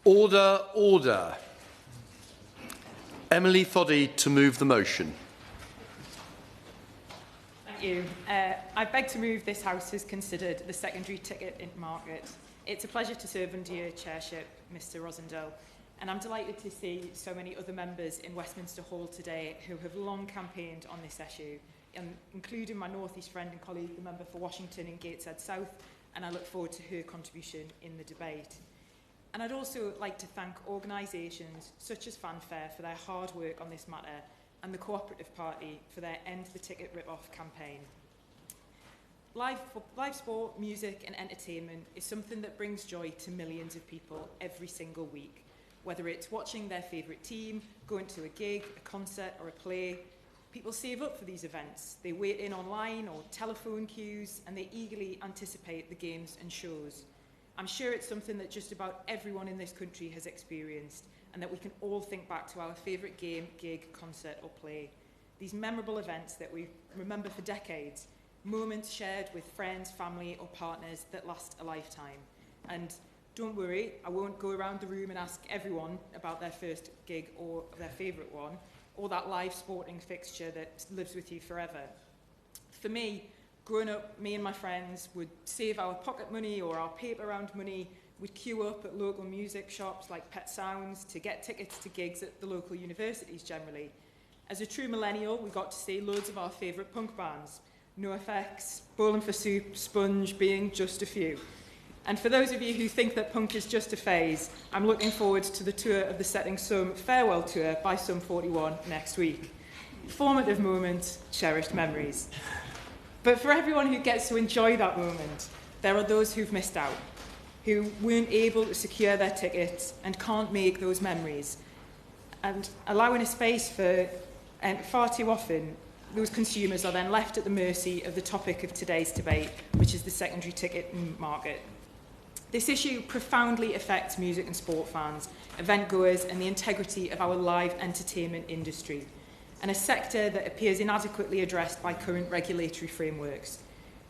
Order, order. Emily Foddy to move the motion. Thank you. I beg to move this House has considered the secondary ticket market. It's a pleasure to serve under your chairship, Mr Rosendale, and I'm delighted to see so many other members in Westminster Hall today who have long campaigned on this issue, including my North East friend and colleague, the member for Washington in Gateshead South, and I look forward to her contribution in the debate. And I'd also like to thank organisations such as Fanfare for their hard work on this matter, and the Cooperative Party for their End the Ticket Rip-Off campaign. Live sport, music and entertainment is something that brings joy to millions of people every single week, whether it's watching their favourite team, going to a gig, a concert or a play. People save up for these events. They wait in online or telephone queues, and they eagerly anticipate the games and shows. I'm sure it's something that just about everyone in this country has experienced, and that we can all think back to our favourite game, gig, concert or play. These memorable events that we remember for decades, moments shared with friends, family or partners that last a lifetime. And don't worry, I won't go around the room and ask everyone about their first gig or their favourite one, or that live sporting fixture that lives with you forever. For me, growing up, me and my friends would save our pocket money or our paper round money. We'd queue up at local music shops like Pet Sounds to get tickets to gigs at the local universities generally. As a true millennial, we got to see loads of our favourite punk bands, NoFX, Bowling for Soup, Sponge being just a few. And for those of you who think that punk is just a phase, I'm looking forward to the tour of the Setting Sun farewell tour by Sum 41 next week. Formative moments, cherished memories. But for everyone who gets to enjoy that moment, there are those who've missed out, who weren't able to secure their tickets and can't make those memories. And allowing a space for, and far too often, those consumers are then left at the mercy of the topic of today's debate, which is the secondary ticket market. This issue profoundly affects music and sport fans, event goers, and the integrity of our live entertainment industry, and a sector that appears inadequately addressed by current regulatory frameworks.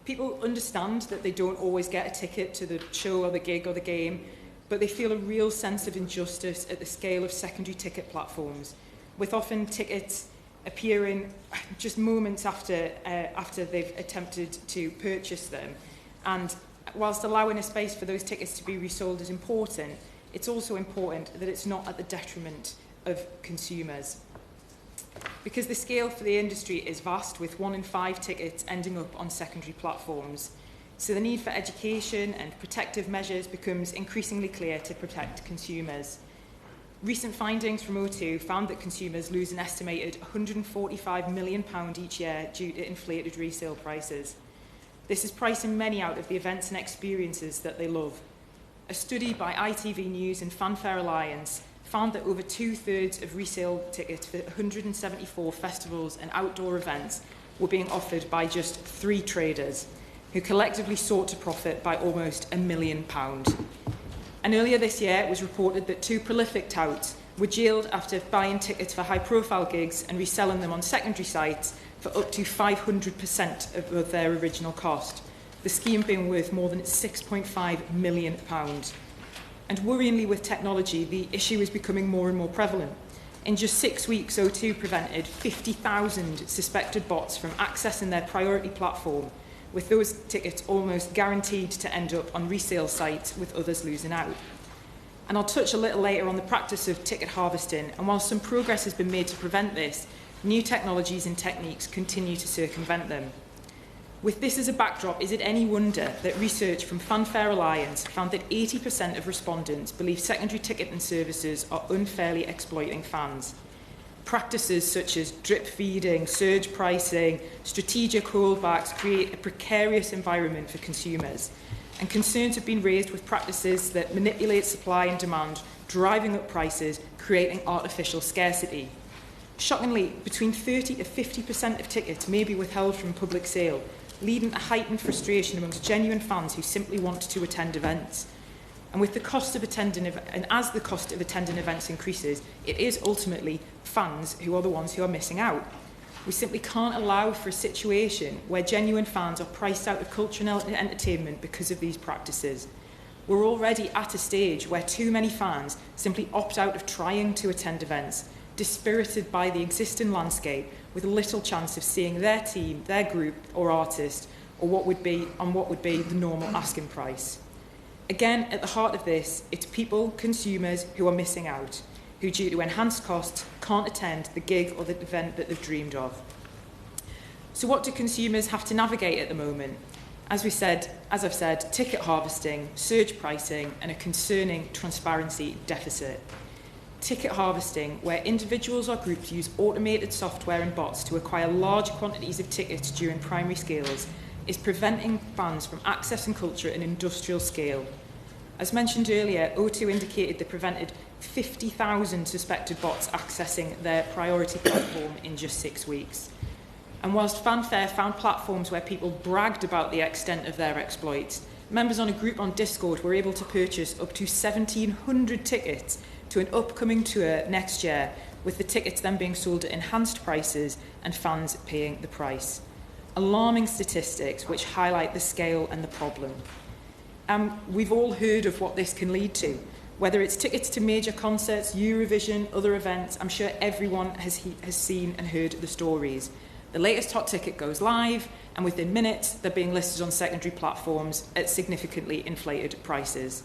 People understand that they don't always get a ticket to the show or the gig or the game, but they feel a real sense of injustice at the scale of secondary ticket platforms, with often tickets appearing just moments after they've attempted to purchase them. And whilst allowing a space for those tickets to be resold is important, it's also important that it's not at the detriment of consumers. Because the scale for the industry is vast, with 1 in 5 tickets ending up on secondary platforms. So the need for education and protective measures becomes increasingly clear to protect consumers. Recent findings from O2 found that consumers lose an estimated £145 million each year due to inflated resale prices. This is pricing many out of the events and experiences that they love. A study by ITV News and Fanfare Alliance found that over 2/3 of resale tickets for 174 festivals and outdoor events were being offered by just 3 traders, who collectively sought to profit by almost £1 million. And earlier this year, it was reported that 2 prolific touts were jailed after buying tickets for high-profile gigs and reselling them on secondary sites for up to 500% of their original cost, the scheme being worth more than £6.5 million. And worryingly, with technology, the issue is becoming more and more prevalent. In just 6 weeks, O2 prevented 50,000 suspected bots from accessing their priority platform, with those tickets almost guaranteed to end up on resale sites, with others losing out. And I'll touch a little later on the practice of ticket harvesting, and while some progress has been made to prevent this, new technologies and techniques continue to circumvent them. With this as a backdrop, is it any wonder that research from Fanfare Alliance found that 80% of respondents believe secondary ticketing services are unfairly exploiting fans? Practices such as drip feeding, surge pricing, strategic holdbacks create a precarious environment for consumers. And concerns have been raised with practices that manipulate supply and demand, driving up prices, creating artificial scarcity. Shockingly, between 30 to 50% of tickets may be withheld from public sale, leading to heightened frustration amongst genuine fans who simply want to attend events. And with the cost of attending, and as the cost of attending events increases, it is ultimately fans who are the ones who are missing out. We simply can't allow for a situation where genuine fans are priced out of culture and entertainment because of these practices. we're already at a stage where too many fans simply opt out of trying to attend events, dispirited by the existing landscape, with little chance of seeing their team, their group or artist, or what would be the normal asking price. Again, at the heart of this, it's people, consumers, who are missing out, who due to enhanced costs can't attend the gig or the event that they've dreamed of. So what do consumers have to navigate at the moment? As I've said, ticket harvesting, surge pricing, and a concerning transparency deficit. Ticket harvesting, where individuals or groups use automated software and bots to acquire large quantities of tickets during primary scales, is preventing fans from accessing culture at an industrial scale. As mentioned earlier, O2 indicated they prevented 50,000 suspected bots accessing their priority platform in just 6 weeks. And whilst Fanfare found platforms where people bragged about the extent of their exploits, members on a group on Discord were able to purchase up to 1,700 tickets to an upcoming tour next year, with the tickets then being sold at enhanced prices and fans paying the price. Alarming statistics which highlight the scale and the problem. We've all heard of what this can lead to. Whether it's tickets to major concerts, Eurovision, other events, I'm sure everyone has seen and heard the stories. The latest hot ticket goes live, and within minutes, they're being listed on secondary platforms at significantly inflated prices.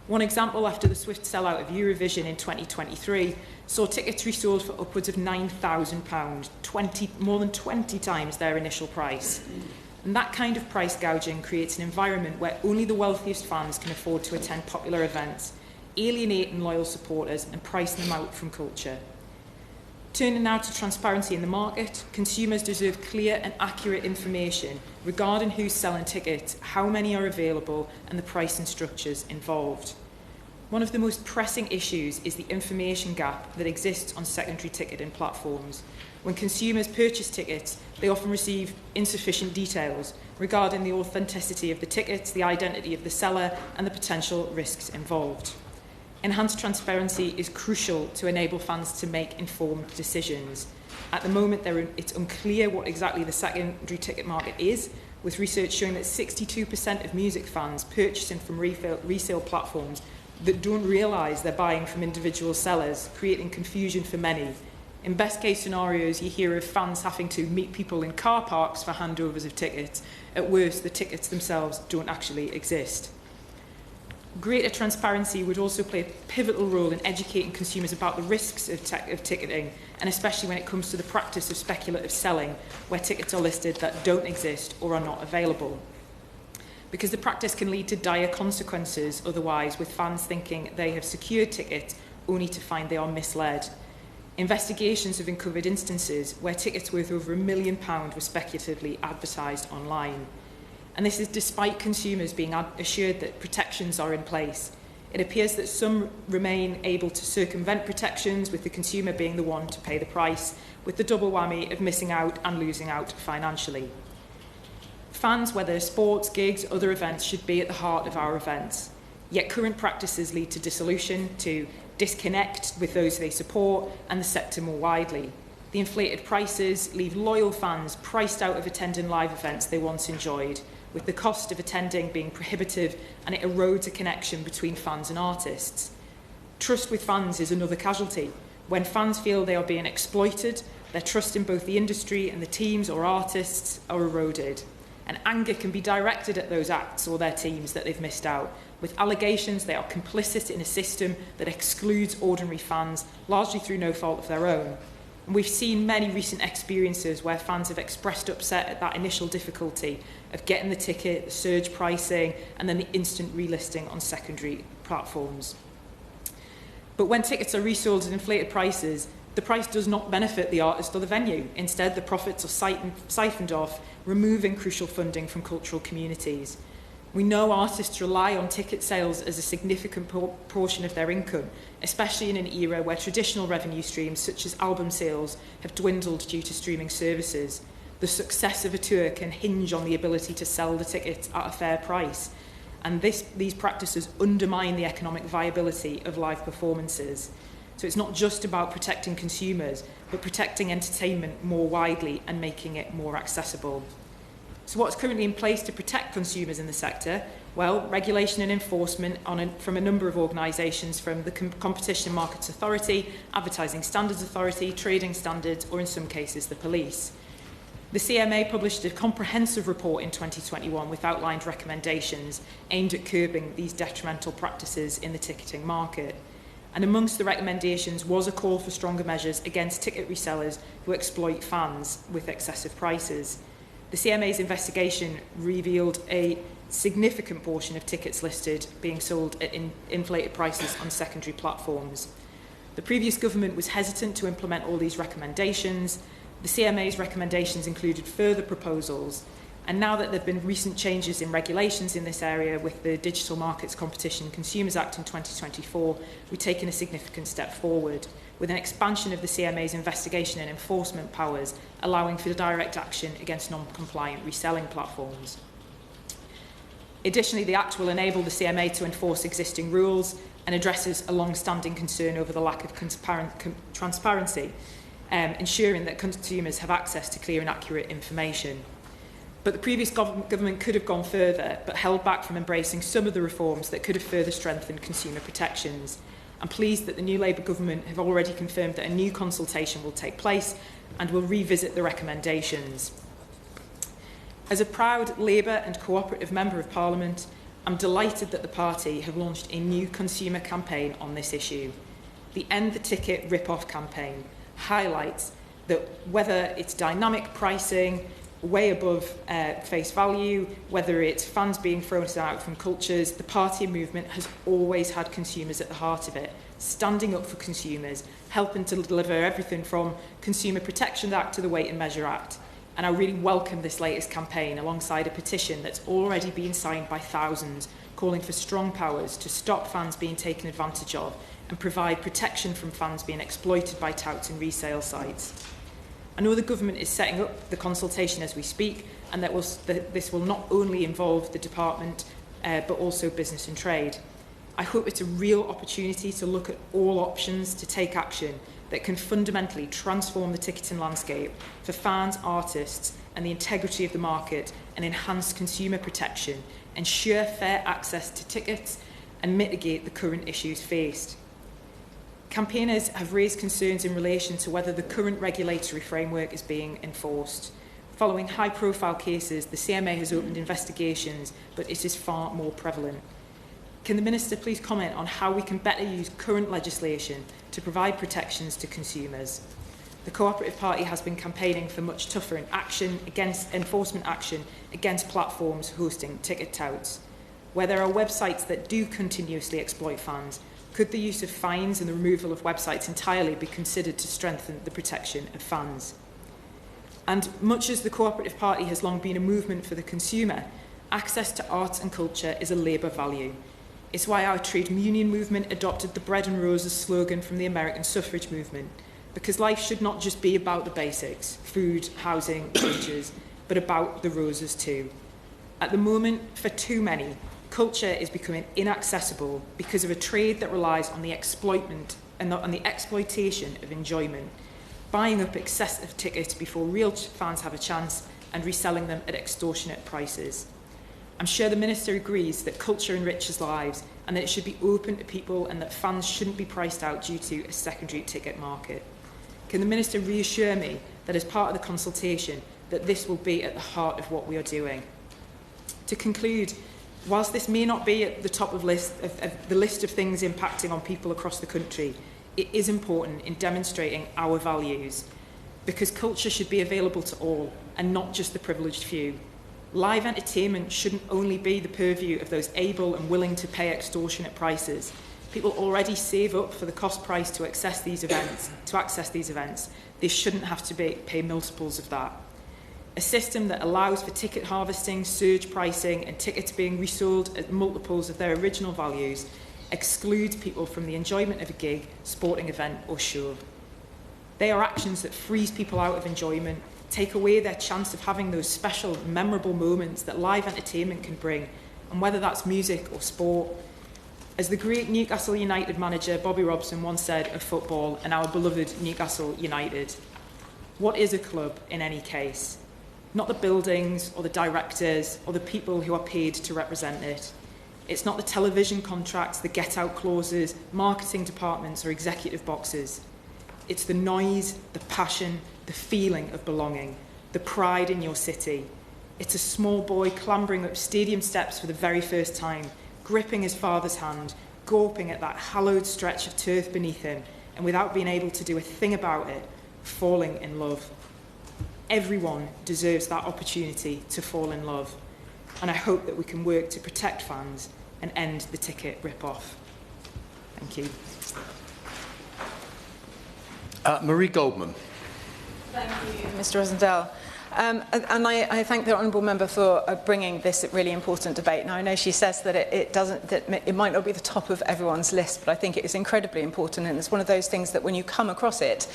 One example, after the swift sellout of Eurovision in 2023, saw tickets resold for upwards of £9,000, more than 20 times their initial price. And that kind of price gouging creates an environment where only the wealthiest fans can afford to attend popular events, alienating loyal supporters and pricing them out from culture. Turning now to transparency in the market, consumers deserve clear and accurate information regarding who's selling tickets, how many are available, and the pricing structures involved. One of the most pressing issues is the information gap that exists on secondary ticketing platforms. When consumers purchase tickets, they often receive insufficient details regarding the authenticity of the tickets, the identity of the seller, and the potential risks involved. Enhanced transparency is crucial to enable fans to make informed decisions. At the moment, it's unclear what exactly the secondary ticket market is, with research showing that 62% of music fans purchasing from resale platforms that don't realise they're buying from individual sellers, creating confusion for many. In best case scenarios, you hear of fans having to meet people in car parks for handovers of tickets. At worst, the tickets themselves don't actually exist. Greater transparency would also play a pivotal role in educating consumers about the risks of ticketing, and especially when it comes to the practice of speculative selling, where tickets are listed that don't exist or are not available. Because the practice can lead to dire consequences otherwise, with fans thinking they have secured tickets only to find they are misled. Investigations have uncovered instances where tickets worth over £1 million were speculatively advertised online. And this is despite consumers being assured that protections are in place. It appears that some remain able to circumvent protections, with the consumer being the one to pay the price, with the double whammy of missing out and losing out financially. Fans, whether sports, gigs, other events, should be at the heart of our events. Yet current practices lead to dissolution, to disconnect with those they support and the sector more widely. The inflated prices leave loyal fans priced out of attending live events they once enjoyed, with the cost of attending being prohibitive, and it erodes a connection between fans and artists. Trust with fans is another casualty. When fans feel they are being exploited, their trust in both the industry and the teams or artists are eroded. And anger can be directed at those acts or their teams that they've missed out, with allegations they are complicit in a system that excludes ordinary fans, largely through no fault of their own. And we've seen many recent experiences where fans have expressed upset at that initial difficulty of getting the ticket, the surge pricing, and then the instant relisting on secondary platforms. But when tickets are resold at inflated prices, the price does not benefit the artist or the venue. Instead, the profits are siphoned off, removing crucial funding from cultural communities. We know artists rely on ticket sales as a significant portion of their income, especially in an era where traditional revenue streams such as album sales have dwindled due to streaming services. The success of a tour can hinge on the ability to sell the tickets at a fair price, and these practices undermine the economic viability of live performances. So it's not just about protecting consumers, but protecting entertainment more widely and making it more accessible. So what's currently in place to protect consumers in the sector? Well, regulation and enforcement from a number of organisations, from the Competition and Markets Authority, Advertising Standards Authority, Trading Standards, or in some cases the police. The CMA published a comprehensive report in 2021 with outlined recommendations aimed at curbing these detrimental practices in the ticketing market. And amongst the recommendations was a call for stronger measures against ticket resellers who exploit fans with excessive prices. The CMA's investigation revealed a significant portion of tickets listed being sold at inflated prices on secondary platforms. The previous government was hesitant to implement all these recommendations. The CMA's recommendations included further proposals, and now that there have been recent changes in regulations in this area with the Digital Markets Competition and Consumers Act in 2024, we've taken a significant step forward with an expansion of the CMA's investigation and enforcement powers, allowing for direct action against non-compliant reselling platforms. Additionally, the Act will enable the CMA to enforce existing rules and addresses a long-standing concern over the lack of transparency, ensuring that consumers have access to clear and accurate information. But the previous government could have gone further, but held back from embracing some of the reforms that could have further strengthened consumer protections. I'm pleased that the new Labour government have already confirmed that a new consultation will take place and will revisit the recommendations. As a proud Labour and cooperative Member of Parliament, I'm delighted that the party have launched a new consumer campaign on this issue. The End the Ticket Rip-Off campaign highlights that whether it's dynamic pricing, way above face value, whether it's fans being thrown out from cultures, the party movement has always had consumers at the heart of it, standing up for consumers, helping to deliver everything from Consumer Protection Act to the Weight and Measure Act. And I really welcome this latest campaign alongside a petition that's already been signed by thousands, calling for strong powers to stop fans being taken advantage of and provide protection from fans being exploited by touts and resale sites. I know the government is setting up the consultation as we speak, and that this will not only involve the department, but also business and trade. I hope it's a real opportunity to look at all options to take action that can fundamentally transform the ticketing landscape for fans, artists, and the integrity of the market, and enhance consumer protection, ensure fair access to tickets, and mitigate the current issues faced. Campaigners have raised concerns in relation to whether the current regulatory framework is being enforced. Following high-profile cases, the CMA has opened investigations, but it is far more prevalent. Can the Minister please comment on how we can better use current legislation to provide protections to consumers? The Cooperative Party has been campaigning for much tougher enforcement action against platforms hosting ticket touts. Where there are websites that do continuously exploit fans, could the use of fines and the removal of websites entirely be considered to strengthen the protection of fans? And much as the Cooperative Party has long been a movement for the consumer, access to arts and culture is a Labour value. It's why our trade union movement adopted the Bread and Roses slogan from the American suffrage movement, because life should not just be about the basics, food, housing, wages, but about the roses too. At the moment, for too many, culture is becoming inaccessible because of a trade that relies on the exploitation of enjoyment, buying up excessive tickets before real fans have a chance and reselling them at extortionate prices. I'm sure the Minister agrees that culture enriches lives and that it should be open to people and that fans shouldn't be priced out due to a secondary ticket market. Can the Minister reassure me that as part of the consultation that this will be at the heart of what we are doing? To conclude, whilst this may not be at the top of the list of things impacting on people across the country, it is important in demonstrating our values, because culture should be available to all and not just the privileged few. Live entertainment shouldn't only be the purview of those able and willing to pay extortionate prices. People already save up for the cost price to access these events. They shouldn't have to pay multiples of that. A system that allows for ticket harvesting, surge pricing, and tickets being resold at multiples of their original values excludes people from the enjoyment of a gig, sporting event, or show. They are actions that freeze people out of enjoyment, take away their chance of having those special, memorable moments that live entertainment can bring, and whether that's music or sport. As the great Newcastle United manager Bobby Robson once said of football and our beloved Newcastle United, what is a club in any case? Not the buildings or the directors or the people who are paid to represent it. It's not the television contracts, the get-out clauses, marketing departments or executive boxes. It's the noise, the passion, the feeling of belonging, the pride in your city. It's a small boy clambering up stadium steps for the very first time, gripping his father's hand, gawping at that hallowed stretch of turf beneath him, and without being able to do a thing about it, falling in love. Everyone deserves that opportunity to fall in love, and I hope that we can work to protect fans and end the ticket rip-off. Thank you. Marie Goldman. Thank you, Mr. Rosendale. And I thank the honourable member for bringing this really important debate. Now, I know she says that it might not be the top of everyone's list, but I think it is incredibly important, and it's one of those things that when you come across it,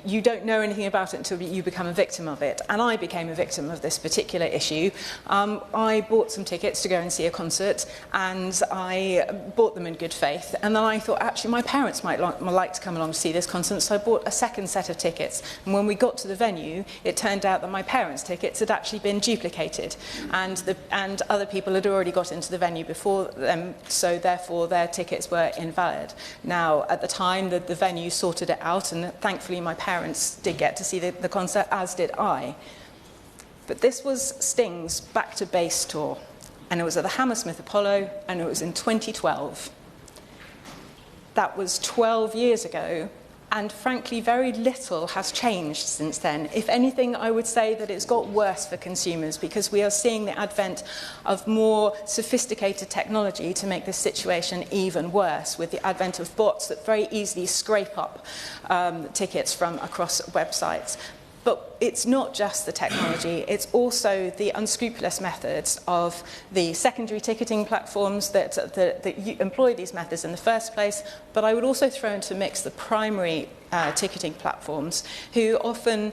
you don't know anything about it until you become a victim of it. And I became a victim of this particular issue. I bought some tickets to go and see a concert, and I bought them in good faith. And then I thought, actually, my parents might like to come along to see this concert, so I bought a second set of tickets. And when we got to the venue, it turned out that my parents' tickets had actually been duplicated, and other people had already got into the venue before them, so therefore their tickets were invalid. Now, at the time, the venue sorted it out, and thankfully my parents did get to see the concert, as did I. But this was Sting's Back to Base tour, and it was at the Hammersmith Apollo, and it was in 2012. That was 12 years ago, and frankly, very little has changed since then. If anything, I would say that it's got worse for consumers, because we are seeing the advent of more sophisticated technology to make this situation even worse, with the advent of bots that very easily scrape up tickets from across websites. But it's not just the technology, it's also the unscrupulous methods of the secondary ticketing platforms that employ these methods in the first place. But I would also throw into the mix the primary ticketing platforms, who often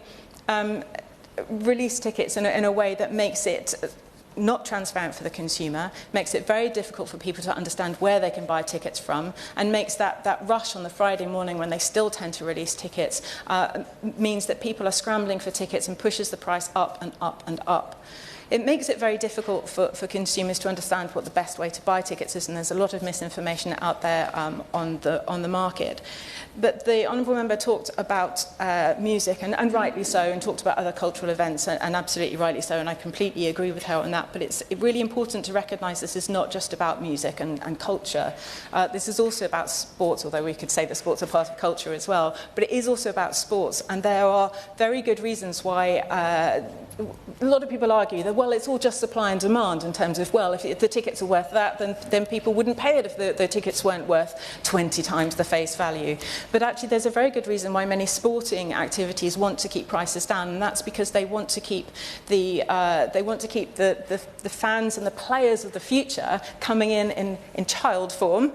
release tickets in a way that makes it not transparent for the consumer, makes it very difficult for people to understand where they can buy tickets from, and makes that rush on the Friday morning when they still tend to release tickets, means that people are scrambling for tickets and pushes the price up and up and up. It makes it very difficult for consumers to understand what the best way to buy tickets is, and there's a lot of misinformation out there on the market. But the honourable member talked about music, and rightly so, and talked about other cultural events, and absolutely rightly so, and I completely agree with her on that. But it's really important to recognise this is not just about music and culture. This is also about sports, although we could say that sports are part of culture as well. But it is also about sports, and there are very good reasons why a lot of people argue that, well, it's all just supply and demand in terms of, well, if the tickets are worth that, then people wouldn't pay it if the tickets weren't worth 20 times the face value. But actually, there's a very good reason why many sporting activities want to keep prices down, and that's because they want to keep the fans and the players of the future coming in child form,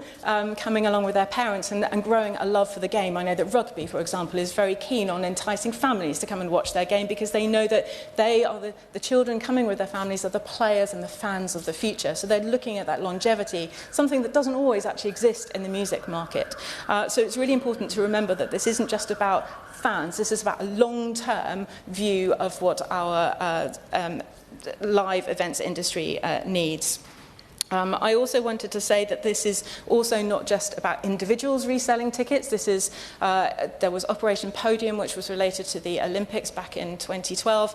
coming along with their parents and growing a love for the game. I know that rugby, for example, is very keen on enticing families to come and watch their game, because they know that they are the children coming with their families are the players and the fans of the future. So they're looking at that longevity, something that doesn't always actually exist in the music market. So it's really important to remember that this isn't just about fans, this is about a long-term view of what our live events industry needs. I also wanted to say that this is also not just about individuals reselling tickets. This is there was Operation Podium, which was related to the Olympics back in 2012,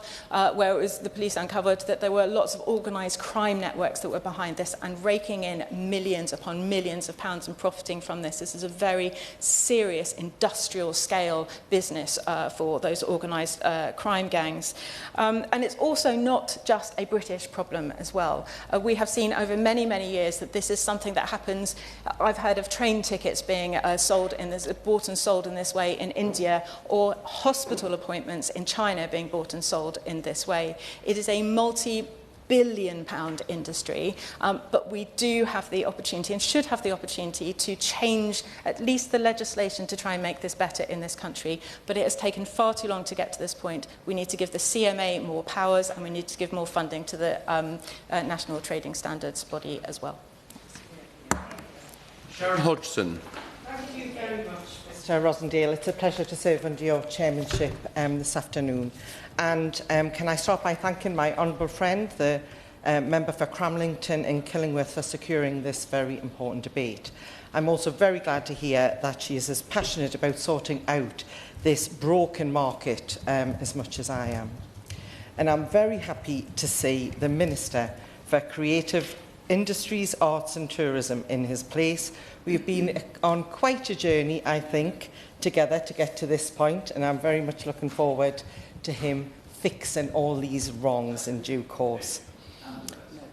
where it was the police uncovered that there were lots of organised crime networks that were behind this and raking in millions upon millions of pounds and profiting from this. This is a very serious industrial scale business for those organised crime gangs. And it's also not just a British problem as well. We have seen over many years that this is something that happens. I've heard of train tickets being bought and sold in this way in India, or hospital appointments in China being bought and sold in this way. It is a multi-billion-pound industry, but we do have the opportunity and should have the opportunity to change at least the legislation to try and make this better in this country. But it has taken far too long to get to this point. We need to give the CMA more powers, and we need to give more funding to the National Trading Standards body as well. Sharon Hodgson. Thank you very much, Mr. Rosendale. It's a pleasure to serve under your chairmanship this afternoon. And can I start by thanking my honourable friend, the Member for Cramlington and Killingworth for securing this very important debate. I'm also very glad to hear that she is as passionate about sorting out this broken market as much as I am. And I'm very happy to see the Minister for Creative Industries, Arts and Tourism in his place. We've been on quite a journey, I think, together to get to this point, and I'm very much looking forward to him fixing all these wrongs in due course.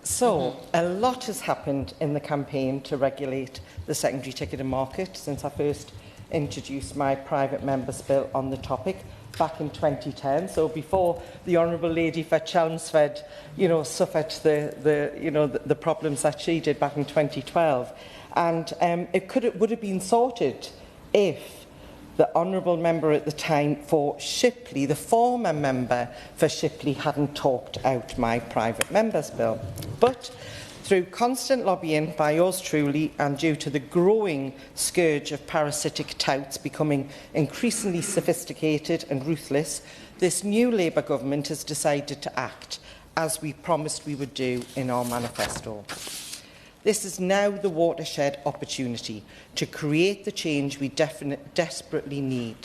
So, a lot has happened in the campaign to regulate the secondary ticketing market since I first introduced my private member's bill on the topic back in 2010. So before the Honourable Lady for Chelmsford, suffered the problems that she did back in 2012. And it would have been sorted if the Honourable Member at the time for Shipley, the former member for Shipley, hadn't talked out my private member's bill. But through constant lobbying by yours truly and due to the growing scourge of parasitic touts becoming increasingly sophisticated and ruthless, this new Labour government has decided to act, as we promised we would do in our manifesto. This is now the watershed opportunity to create the change we desperately need.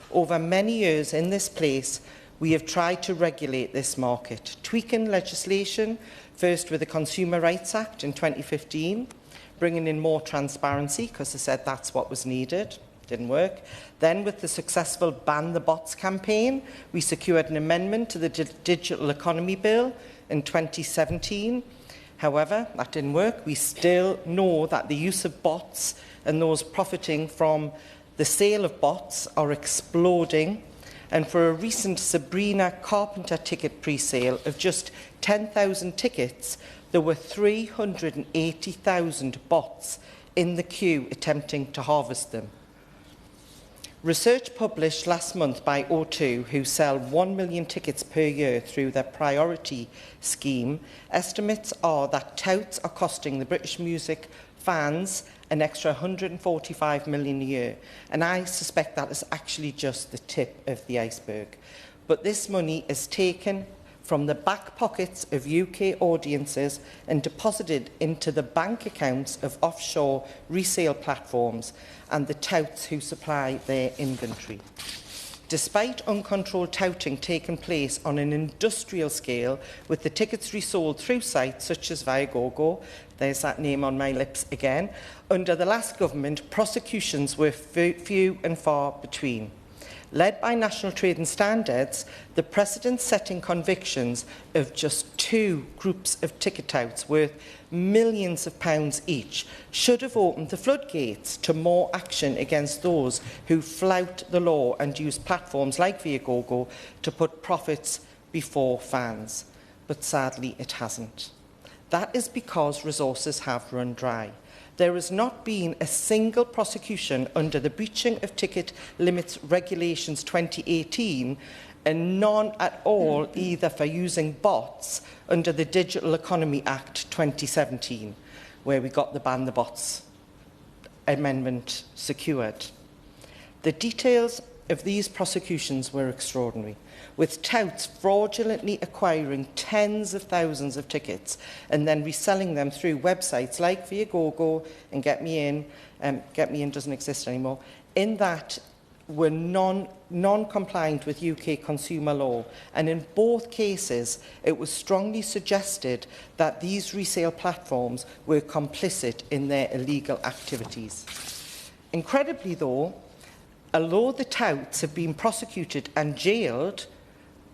Over many years in this place, we have tried to regulate this market, tweaking legislation, first with the Consumer Rights Act in 2015, bringing in more transparency, because they said that's what was needed. Didn't work. Then, with the successful Ban the Bots campaign, we secured an amendment to the Digital Economy Bill in 2017. However, that didn't work. We still know that the use of bots and those profiting from the sale of bots are exploding. And for a recent Sabrina Carpenter ticket pre-sale of just 10,000 tickets, there were 380,000 bots in the queue attempting to harvest them. Research published last month by O2, who sell 1 million tickets per year through their priority scheme, estimates are that touts are costing the British music fans an extra 145 million a year. And I suspect that is actually just the tip of the iceberg. But this money is taken from the back pockets of UK audiences and deposited into the bank accounts of offshore resale platforms and the touts who supply their inventory. Despite uncontrolled touting taking place on an industrial scale, with the tickets resold through sites such as Viagogo, there's that name on my lips again, under the last government, prosecutions were few and far between. Led by National Trading Standards, the precedent-setting convictions of just 2 groups of ticket touts worth millions of pounds each should have opened the floodgates to more action against those who flout the law and use platforms like Viagogo to put profits before fans. But sadly, it hasn't. That is because resources have run dry. There has not been a single prosecution under the Breaching of Ticket Limits Regulations 2018 and none at all either for using bots under the Digital Economy Act 2017, where we got the Ban the Bots amendment secured. The details of these prosecutions were extraordinary, with touts fraudulently acquiring tens of thousands of tickets and then reselling them through websites like Viagogo and Get Me In. Get Me In doesn't exist anymore. In that were non-compliant with UK consumer law, and in both cases it was strongly suggested that these resale platforms were complicit in their illegal activities. Incredibly though, although the touts have been prosecuted and jailed,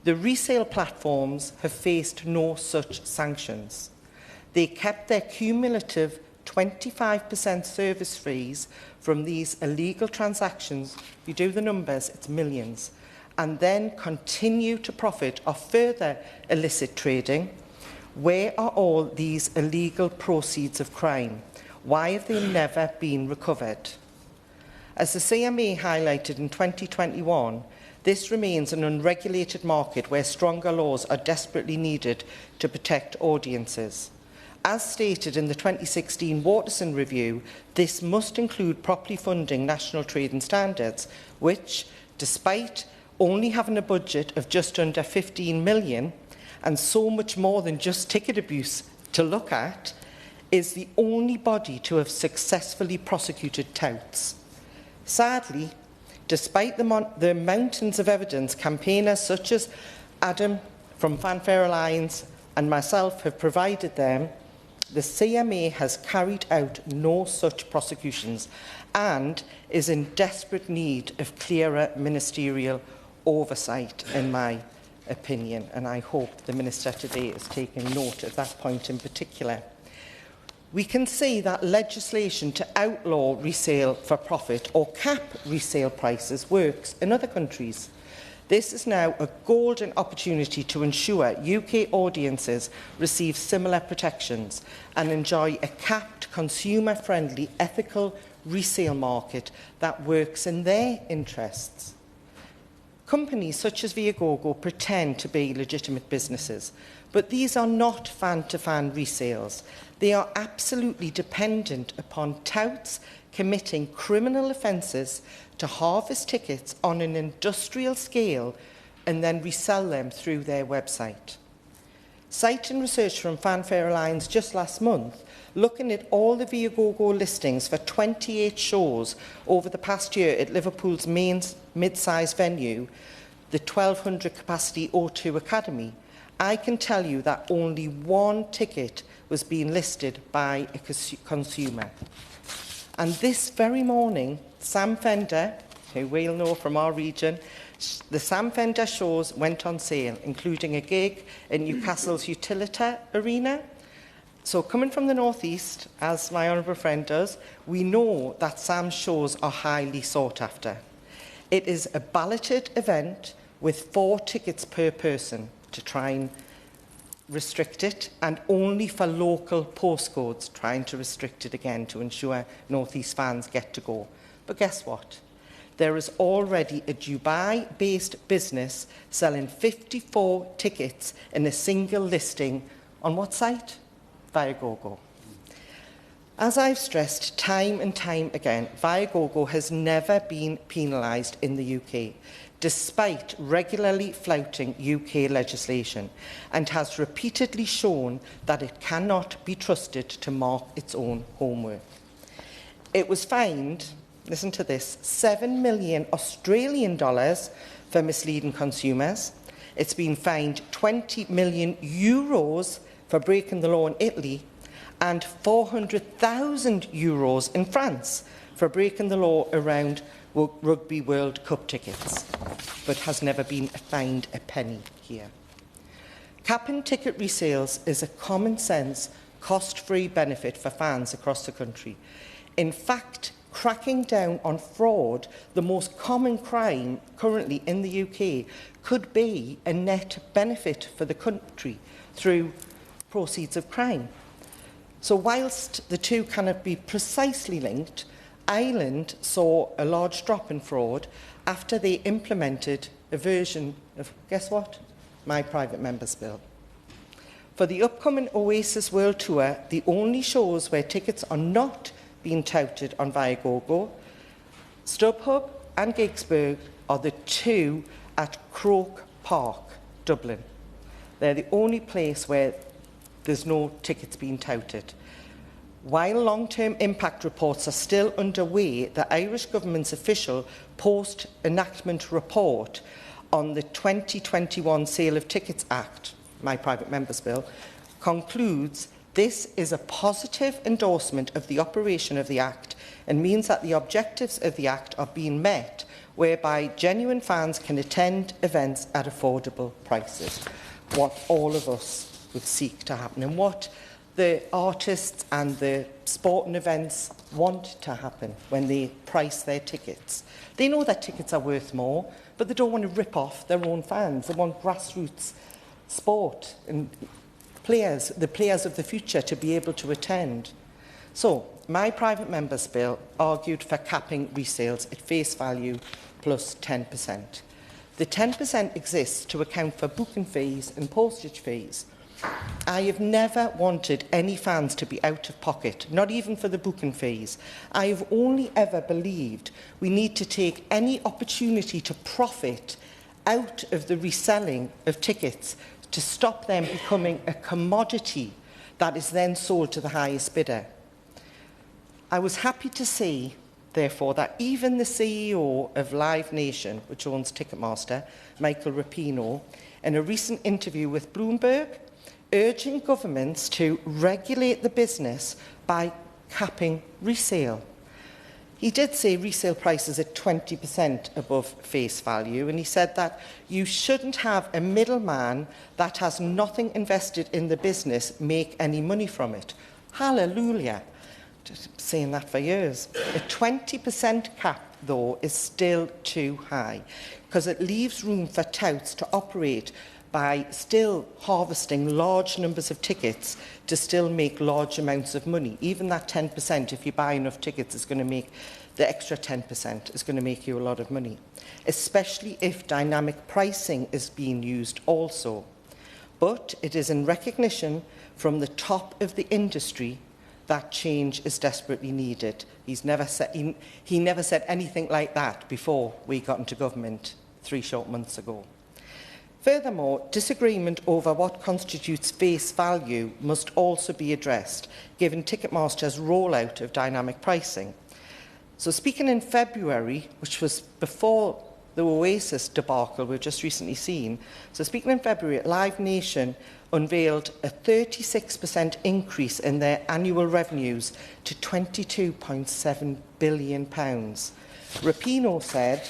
the resale platforms have faced no such sanctions. They kept their cumulative 25% service fees from these illegal transactions. If you do the numbers, it's millions. And then continue to profit off further illicit trading. Where are all these illegal proceeds of crime? Why have they never been recovered? As the CMA highlighted in 2021, this remains an unregulated market where stronger laws are desperately needed to protect audiences. As stated in the 2016 Waterson Review, this must include properly funding national trading standards, which, despite only having a budget of just under 15 million and so much more than just ticket abuse to look at, is the only body to have successfully prosecuted touts. Sadly, despite the mountains of evidence campaigners such as Adam from Fanfare Alliance and myself have provided them, the CMA has carried out no such prosecutions and is in desperate need of clearer ministerial oversight, in my opinion, and I hope the Minister today is taking note of that point in particular. We can see that legislation to outlaw resale for profit or cap resale prices works in other countries. This is now a golden opportunity to ensure UK audiences receive similar protections and enjoy a capped, consumer-friendly, ethical resale market that works in their interests. Companies such as Viagogo pretend to be legitimate businesses, but these are not fan-to-fan resales. They are absolutely dependent upon touts committing criminal offences to harvest tickets on an industrial scale and then resell them through their website. Citing research from Fanfare Alliance just last month, looking at all the Viagogo listings for 28 shows over the past year at Liverpool's main mid-sized venue, the 1,200 capacity O2 Academy, I can tell you that only one ticket was being listed by a consumer. And this very morning, Sam Fender, who we'll know from our region, the Sam Fender shows went on sale, including a gig in Newcastle's Utilita Arena. So coming from the North East, as my honourable friend does, we know that Sam's shows are highly sought after. It is a balloted event with 4 tickets per person to try and restrict it, and only for local postcodes, trying to restrict it again to ensure North East fans get to go. But guess what? There is already a Dubai-based business selling 54 tickets in a single listing on what site? Viagogo. As I've stressed time and time again, Viagogo has never been penalised in the UK, despite regularly flouting UK legislation, and has repeatedly shown that it cannot be trusted to mark its own homework. It was fined, listen to this, $7 million Australian dollars for misleading consumers. It's been fined €20 million for breaking the law in Italy, and €400,000 in France for breaking the law around Rugby World Cup tickets, but has never been fined a penny here. Capping ticket resales is a common-sense, cost-free benefit for fans across the country. In fact, cracking down on fraud, the most common crime currently in the UK, could be a net benefit for the country through proceeds of crime. So whilst the two cannot be precisely linked, Ireland saw a large drop in fraud after they implemented a version of, guess what? My private member's bill. For the upcoming Oasis World Tour, the only shows where tickets are not being touted on Viagogo, StubHub and Gigsburg, are the two at Croke Park, Dublin. They're the only place where there's no tickets being touted. While long-term impact reports are still underway, the Irish Government's official post-enactment report on the 2021 Sale of Tickets Act, my private member's bill, concludes this is a positive endorsement of the operation of the Act and means that the objectives of the Act are being met, whereby genuine fans can attend events at affordable prices, what all of us would seek to happen, and what the artists and the sporting events want to happen when they price their tickets. They know that tickets are worth more, but they don't want to rip off their own fans. They want grassroots sport and players, the players of the future, to be able to attend. So, my private member's bill argued for capping resales at face value plus 10%. The 10% exists to account for booking fees and postage fees. I have never wanted any fans to be out of pocket, not even for the booking fees. I have only ever believed we need to take any opportunity to profit out of the reselling of tickets to stop them becoming a commodity that is then sold to the highest bidder. I was happy to see, therefore, that even the CEO of Live Nation, which owns Ticketmaster, Michael Rapino, in a recent interview with Bloomberg, urging governments to regulate the business by capping resale. He did say resale prices at 20% above face value, and he said that you shouldn't have a middleman that has nothing invested in the business make any money from it. Hallelujah. Just saying that for years. A 20% cap, though, is still too high because it leaves room for touts to operate by still harvesting large numbers of tickets to still make large amounts of money. Even that 10%, if you buy enough tickets, is going to make the extra 10% is going to make you a lot of money, especially if dynamic pricing is being used also. But it is in recognition from the top of the industry that change is desperately needed. He never said anything like that before we got into government 3 short months ago. Furthermore, disagreement over what constitutes face value must also be addressed, given Ticketmaster's rollout of dynamic pricing. So speaking in February, which was before the Oasis debacle we've just recently seen, so speaking in February, Live Nation unveiled a 36% increase in their annual revenues to £22.7 billion. Rapino said,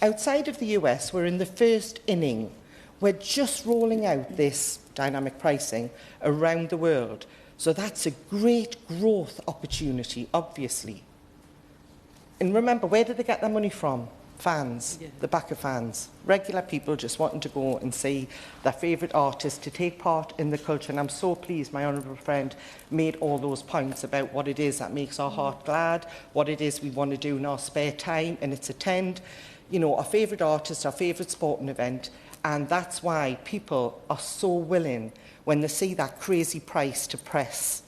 outside of the US, we're in the first inning. We're just rolling out this dynamic pricing around the world. So that's a great growth opportunity, obviously. And remember, where did they get their money from? Fans, the back of fans. Regular people just wanting to go and see their favourite artists, to take part in the culture. And I'm so pleased my honourable friend made all those points about what it is that makes our heart glad, what it is we want to do in our spare time, and it's attend, you know, our favourite artist, our favourite sporting event. And that's why people are so willing when they see that crazy price to press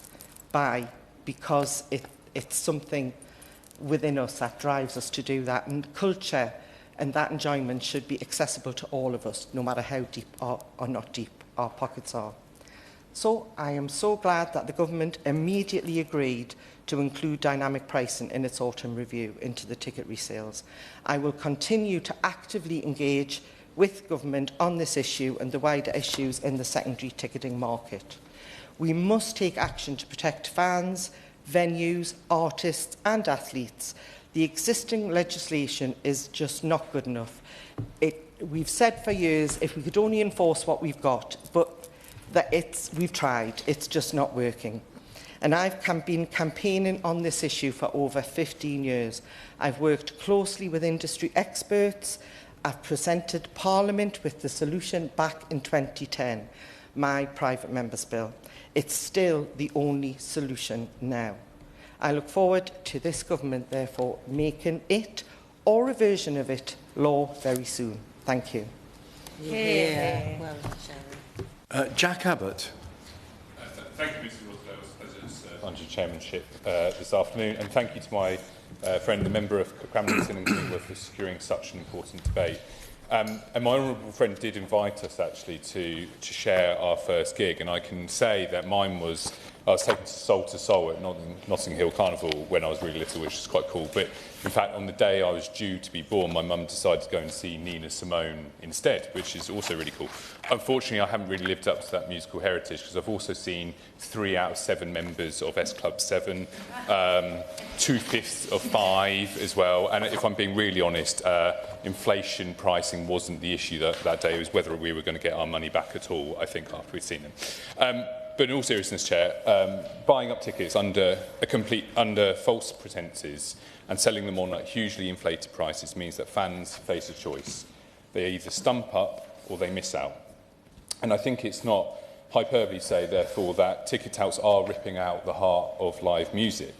buy, because it's something within us that drives us to do that. And culture and that enjoyment should be accessible to all of us, no matter how deep or not deep our pockets are. So I am so glad that the government immediately agreed to include dynamic pricing in its autumn review into the ticket resales. I will continue to actively engage with government on this issue and the wider issues in the secondary ticketing market. We must take action to protect fans, venues, artists and athletes. The existing legislation is just not good enough. We've said for years, if we could only enforce what we've got, but we've tried, it's just not working. And I've been campaigning on this issue for over 15 years. I've worked closely with industry experts. I've presented Parliament with the solution back in 2010, my private member's bill. It's still the only solution now. I look forward to this government, therefore, making it, or a version of it, law very soon. Thank you. Yeah. Well, Jack Abbott. Thank you, Mr. Rosedale, as President's under chairmanship this afternoon, and thank you to my friend, the member of Cramlington and Kingworth, for securing such an important debate. And my honourable friend did invite us actually to share our first gig, and I can say that mine was, I was taken to Soul at Notting Hill Carnival when I was really little, which is quite cool. But in fact, on the day I was due to be born, my mum decided to go and see Nina Simone instead, which is also really cool. Unfortunately, I haven't really lived up to that musical heritage, because I've also seen 3 out of 7 members of S Club 7, 2/5 of 5 as well. And if I'm being really honest, inflation pricing wasn't the issue that day. It was whether we were going to get our money back at all, I think, after we'd seen them. But in all seriousness, Chair, buying up tickets under false pretences and selling them on at hugely inflated prices means that fans face a choice. They either stump up or they miss out. And I think it's not hyperbole to say, therefore, that ticket touts are ripping out the heart of live music.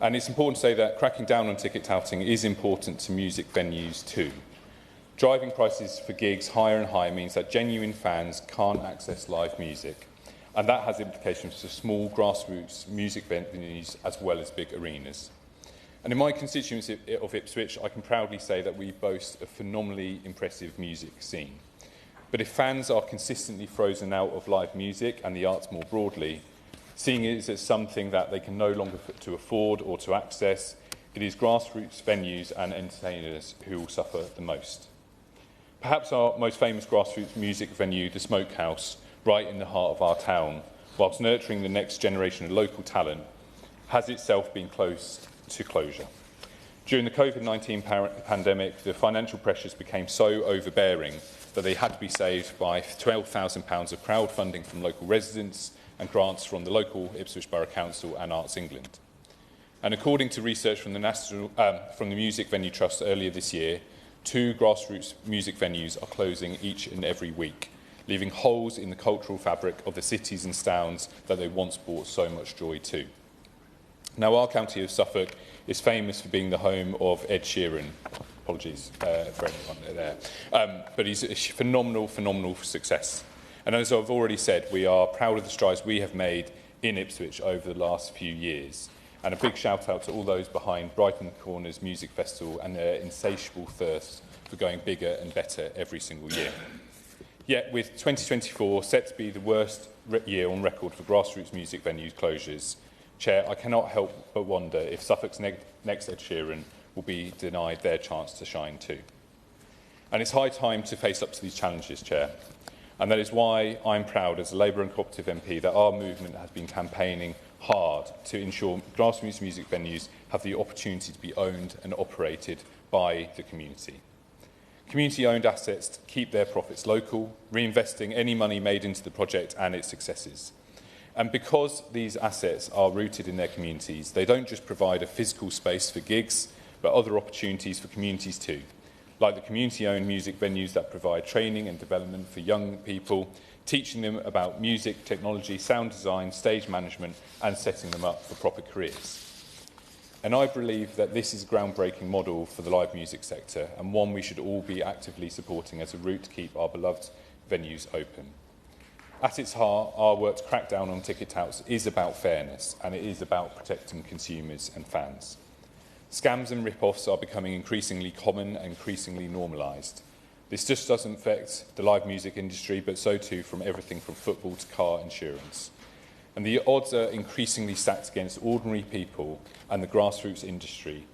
And it's important to say that cracking down on ticket touting is important to music venues too. Driving prices for gigs higher and higher means that genuine fans can't access live music. And that has implications for small grassroots music venues as well as big arenas. And in my constituency of Ipswich, I can proudly say that we boast a phenomenally impressive music scene. But if fans are consistently frozen out of live music and the arts more broadly, seeing it as something that they can no longer afford or to access, it is grassroots venues and entertainers who will suffer the most. Perhaps our most famous grassroots music venue, the Smokehouse, right in the heart of our town, whilst nurturing the next generation of local talent, has itself been close to closure. During the COVID-19 pandemic, the financial pressures became so overbearing that they had to be saved by £12,000 of crowdfunding from local residents and grants from the local Ipswich Borough Council and Arts England. And according to research from the Music Venue Trust earlier this year, 2 grassroots music venues are closing each and every week, leaving holes in the cultural fabric of the cities and towns that they once brought so much joy to. Now, our county of Suffolk is famous for being the home of Ed Sheeran. Apologies for everyone there. But he's a phenomenal success. And as I've already said, we are proud of the strides we have made in Ipswich over the last few years. And a big shout out to all those behind Brighton Corners Music Festival and their insatiable thirst for going bigger and better every single year. Yet, with 2024 set to be the worst year on record for grassroots music venues closures, Chair, I cannot help but wonder if Suffolk's next Ed Sheeran will be denied their chance to shine too. And it's high time to face up to these challenges, Chair. And that is why I'm proud as a Labour and Cooperative MP that our movement has been campaigning hard to ensure grassroots music venues have the opportunity to be owned and operated by the community. Community-owned assets keep their profits local, reinvesting any money made into the project and its successes. And because these assets are rooted in their communities, they don't just provide a physical space for gigs, but other opportunities for communities too, like the community-owned music venues that provide training and development for young people, teaching them about music, technology, sound design, stage management, and setting them up for proper careers. And I believe that this is a groundbreaking model for the live music sector, and one we should all be actively supporting as a route to keep our beloved venues open. At its heart, our work to crack down on ticket touts is about fairness, and it is about protecting consumers and fans. Scams and rip-offs are becoming increasingly common and increasingly normalised. This just doesn't affect the live music industry, but so too from everything from football to car insurance. And the odds are increasingly stacked against ordinary people and the grassroots industry,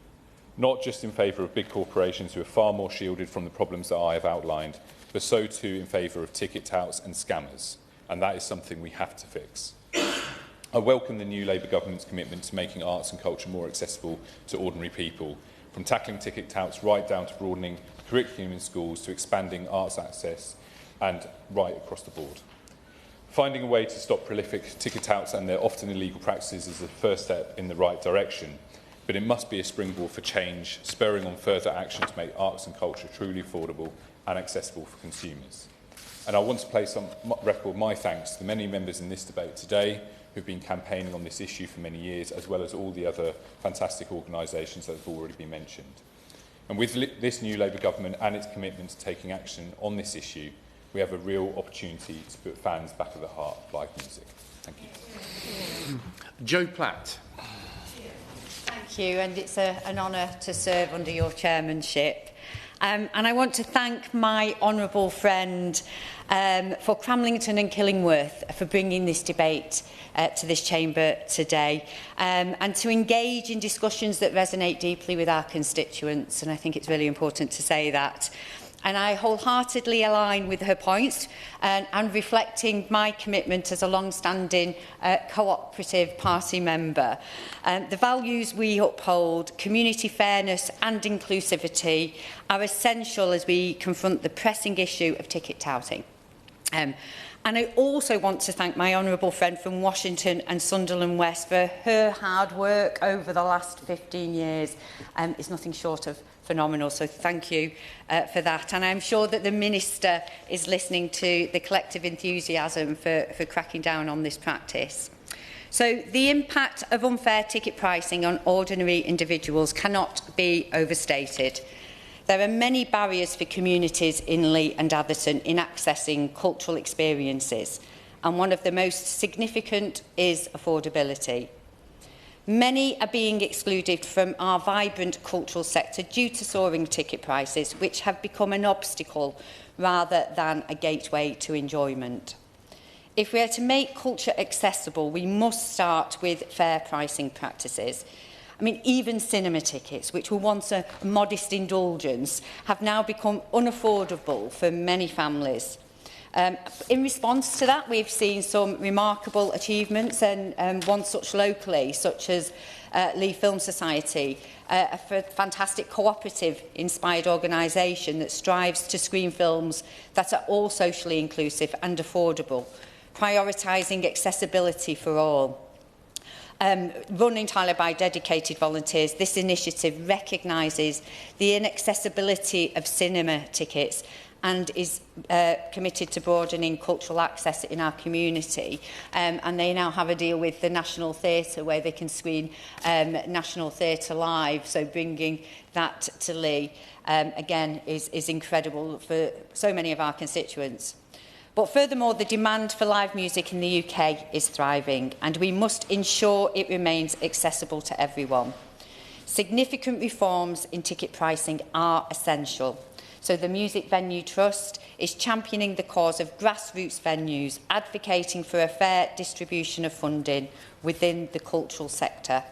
not just in favour of big corporations who are far more shielded from the problems that I have outlined, but so too in favour of ticket touts and scammers. And that is something we have to fix. I welcome the new Labour government's commitment to making arts and culture more accessible to ordinary people, from tackling ticket touts right down to broadening the curriculum in schools to expanding arts access and right across the board. Finding a way to stop prolific ticket touts and their often illegal practices is the first step in the right direction, but it must be a springboard for change, spurring on further action to make arts and culture truly affordable and accessible for consumers. And I want to place on record my thanks to the many members in this debate today who've been campaigning on this issue for many years, as well as all the other fantastic organisations that have already been mentioned. And with this new Labour government and its commitment to taking action on this issue, we have a real opportunity to put fans back at the heart of live music. Thank you. Joe Platt. Thank you, and it's an honour to serve under your chairmanship. And I want to thank my honourable friend for Cramlington and Killingworth for bringing this debate to this chamber today and to engage in discussions that resonate deeply with our constituents. And I think it's really important to say that. And I wholeheartedly align with her points and reflecting my commitment as a long-standing cooperative party member. The values we uphold, community fairness and inclusivity, are essential as we confront the pressing issue of ticket touting. And I also want to thank my honourable friend from Washington and Sunderland West for her hard work over the last 15 years. It's nothing short of phenomenal, so thank you for that. And I'm sure that the Minister is listening to the collective enthusiasm for cracking down on this practice. So the impact of unfair ticket pricing on ordinary individuals cannot be overstated. There are many barriers for communities in Lee and Atherton in accessing cultural experiences, and one of the most significant is affordability. Many are being excluded from our vibrant cultural sector due to soaring ticket prices, which have become an obstacle rather than a gateway to enjoyment. If we are to make culture accessible, we must start with fair pricing practices. I mean, even cinema tickets, which were once a modest indulgence, have now become unaffordable for many families. In response to that, we've seen some remarkable achievements, and one such locally, such as Lee Film Society, a fantastic cooperative-inspired organisation that strives to screen films that are all socially inclusive and affordable, prioritising accessibility for all. Run entirely by dedicated volunteers, this initiative recognises the inaccessibility of cinema tickets and is committed to broadening cultural access in our community. And they now have a deal with the National Theatre where they can screen National Theatre Live, so bringing that to Lee, again, is incredible for so many of our constituents. But furthermore, the demand for live music in the UK is thriving, and we must ensure it remains accessible to everyone. Significant reforms in ticket pricing are essential. So the Music Venue Trust is championing the cause of grassroots venues, advocating for a fair distribution of funding within the cultural sector.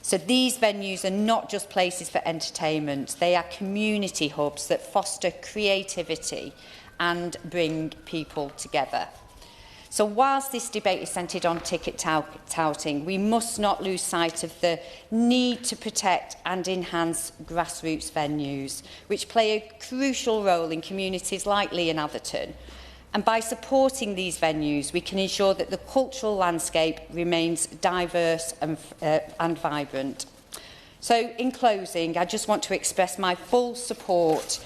So these venues are not just places for entertainment, they are community hubs that foster creativity and bring people together. So whilst this debate is centred on ticket touting, we must not lose sight of the need to protect and enhance grassroots venues, which play a crucial role in communities like Lee and Atherton. And by supporting these venues, we can ensure that the cultural landscape remains diverse and vibrant. So in closing, I just want to express my full support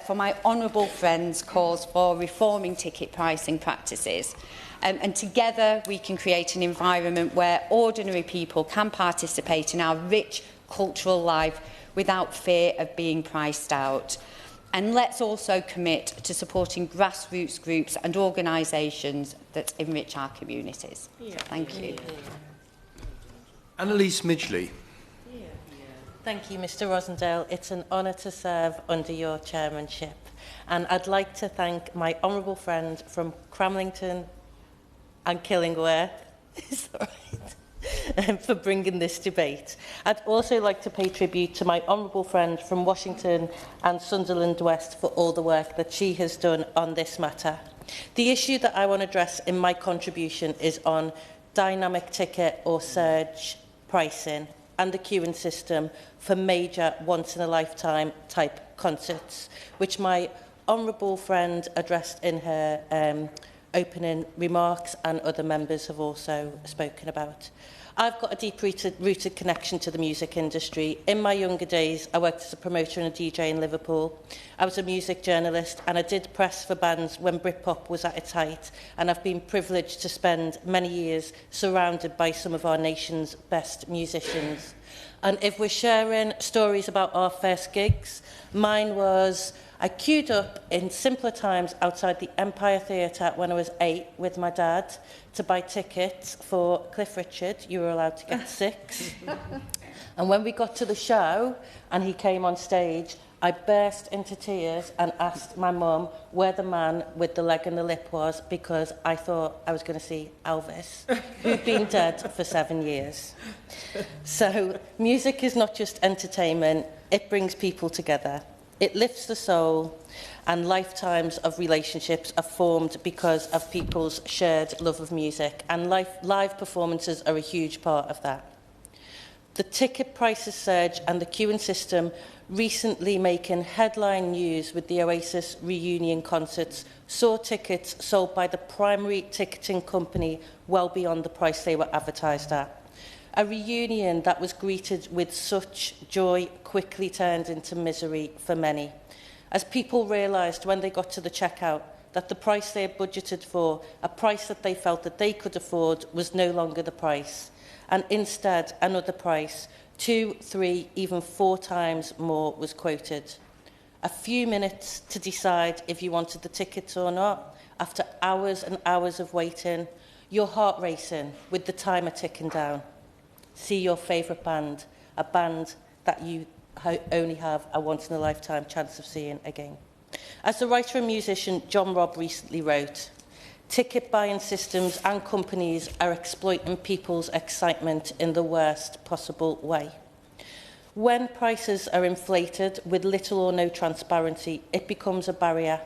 for my honourable friend's calls for reforming ticket pricing practices. And together we can create an environment where ordinary people can participate in our rich cultural life without fear of being priced out. And let's also commit to supporting grassroots groups and organisations that enrich our communities. So thank you. Annalise Midgley. Thank you, Mr Rosendale. It's an honour to serve under your chairmanship. And I'd like to thank my honourable friend from Cramlington and Killingworth for bringing this debate. I'd also like to pay tribute to my honourable friend from Washington and Sunderland West for all the work that she has done on this matter. The issue that I want to address in my contribution is on dynamic ticket or surge pricing and the queuing system for major once-in-a-lifetime type concerts, which my honourable friend addressed in her opening remarks and other members have also spoken about. I've got a deep-rooted connection to the music industry. In my younger days, I worked as a promoter and a DJ in Liverpool. I was a music journalist and I did press for bands when Britpop was at its height, and I've been privileged to spend many years surrounded by some of our nation's best musicians. And if we're sharing stories about our first gigs, mine was I queued up in simpler times outside the Empire Theatre when I was 8 with my dad to buy tickets for Cliff Richard. You were allowed to get 6. And when we got to the show and he came on stage, I burst into tears and asked my mum where the man with the leg and the lip was, because I thought I was going to see Elvis, who'd been dead for 7 years. So music is not just entertainment, it brings people together. It lifts the soul, and lifetimes of relationships are formed because of people's shared love of music, and live performances are a huge part of that. The ticket prices surge and the queuing system recently making headline news with the Oasis reunion concerts saw tickets sold by the primary ticketing company well beyond the price they were advertised at. A reunion that was greeted with such joy quickly turned into misery for many, as people realised when they got to the checkout that the price they had budgeted for, a price that they felt that they could afford, was no longer the price, and instead another price, 2, 3, even 4 times more, was quoted. A few minutes to decide if you wanted the tickets or not, after hours and hours of waiting, your heart racing with the timer ticking down. see your favourite band, a band that you only have a once-in-a-lifetime chance of seeing again. As the writer and musician John Robb recently wrote, ticket buying systems and companies are exploiting people's excitement in the worst possible way. When prices are inflated with little or no transparency, it becomes a barrier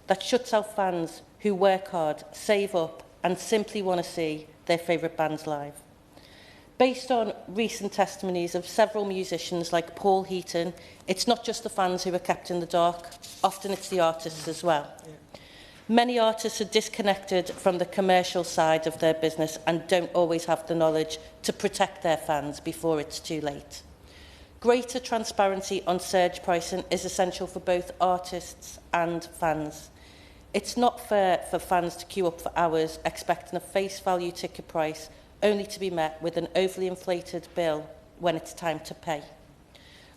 that shuts out fans who work hard, save up, and simply want to see their favourite bands live. Based on recent testimonies of several musicians like Paul Heaton, it's not just the fans who are kept in the dark, often it's the artists as well. Many artists are disconnected from the commercial side of their business and don't always have the knowledge to protect their fans before it's too late. Greater transparency on surge pricing is essential for both artists and fans. It's not fair for fans to queue up for hours expecting a face value ticket price only to be met with an overly inflated bill when it's time to pay.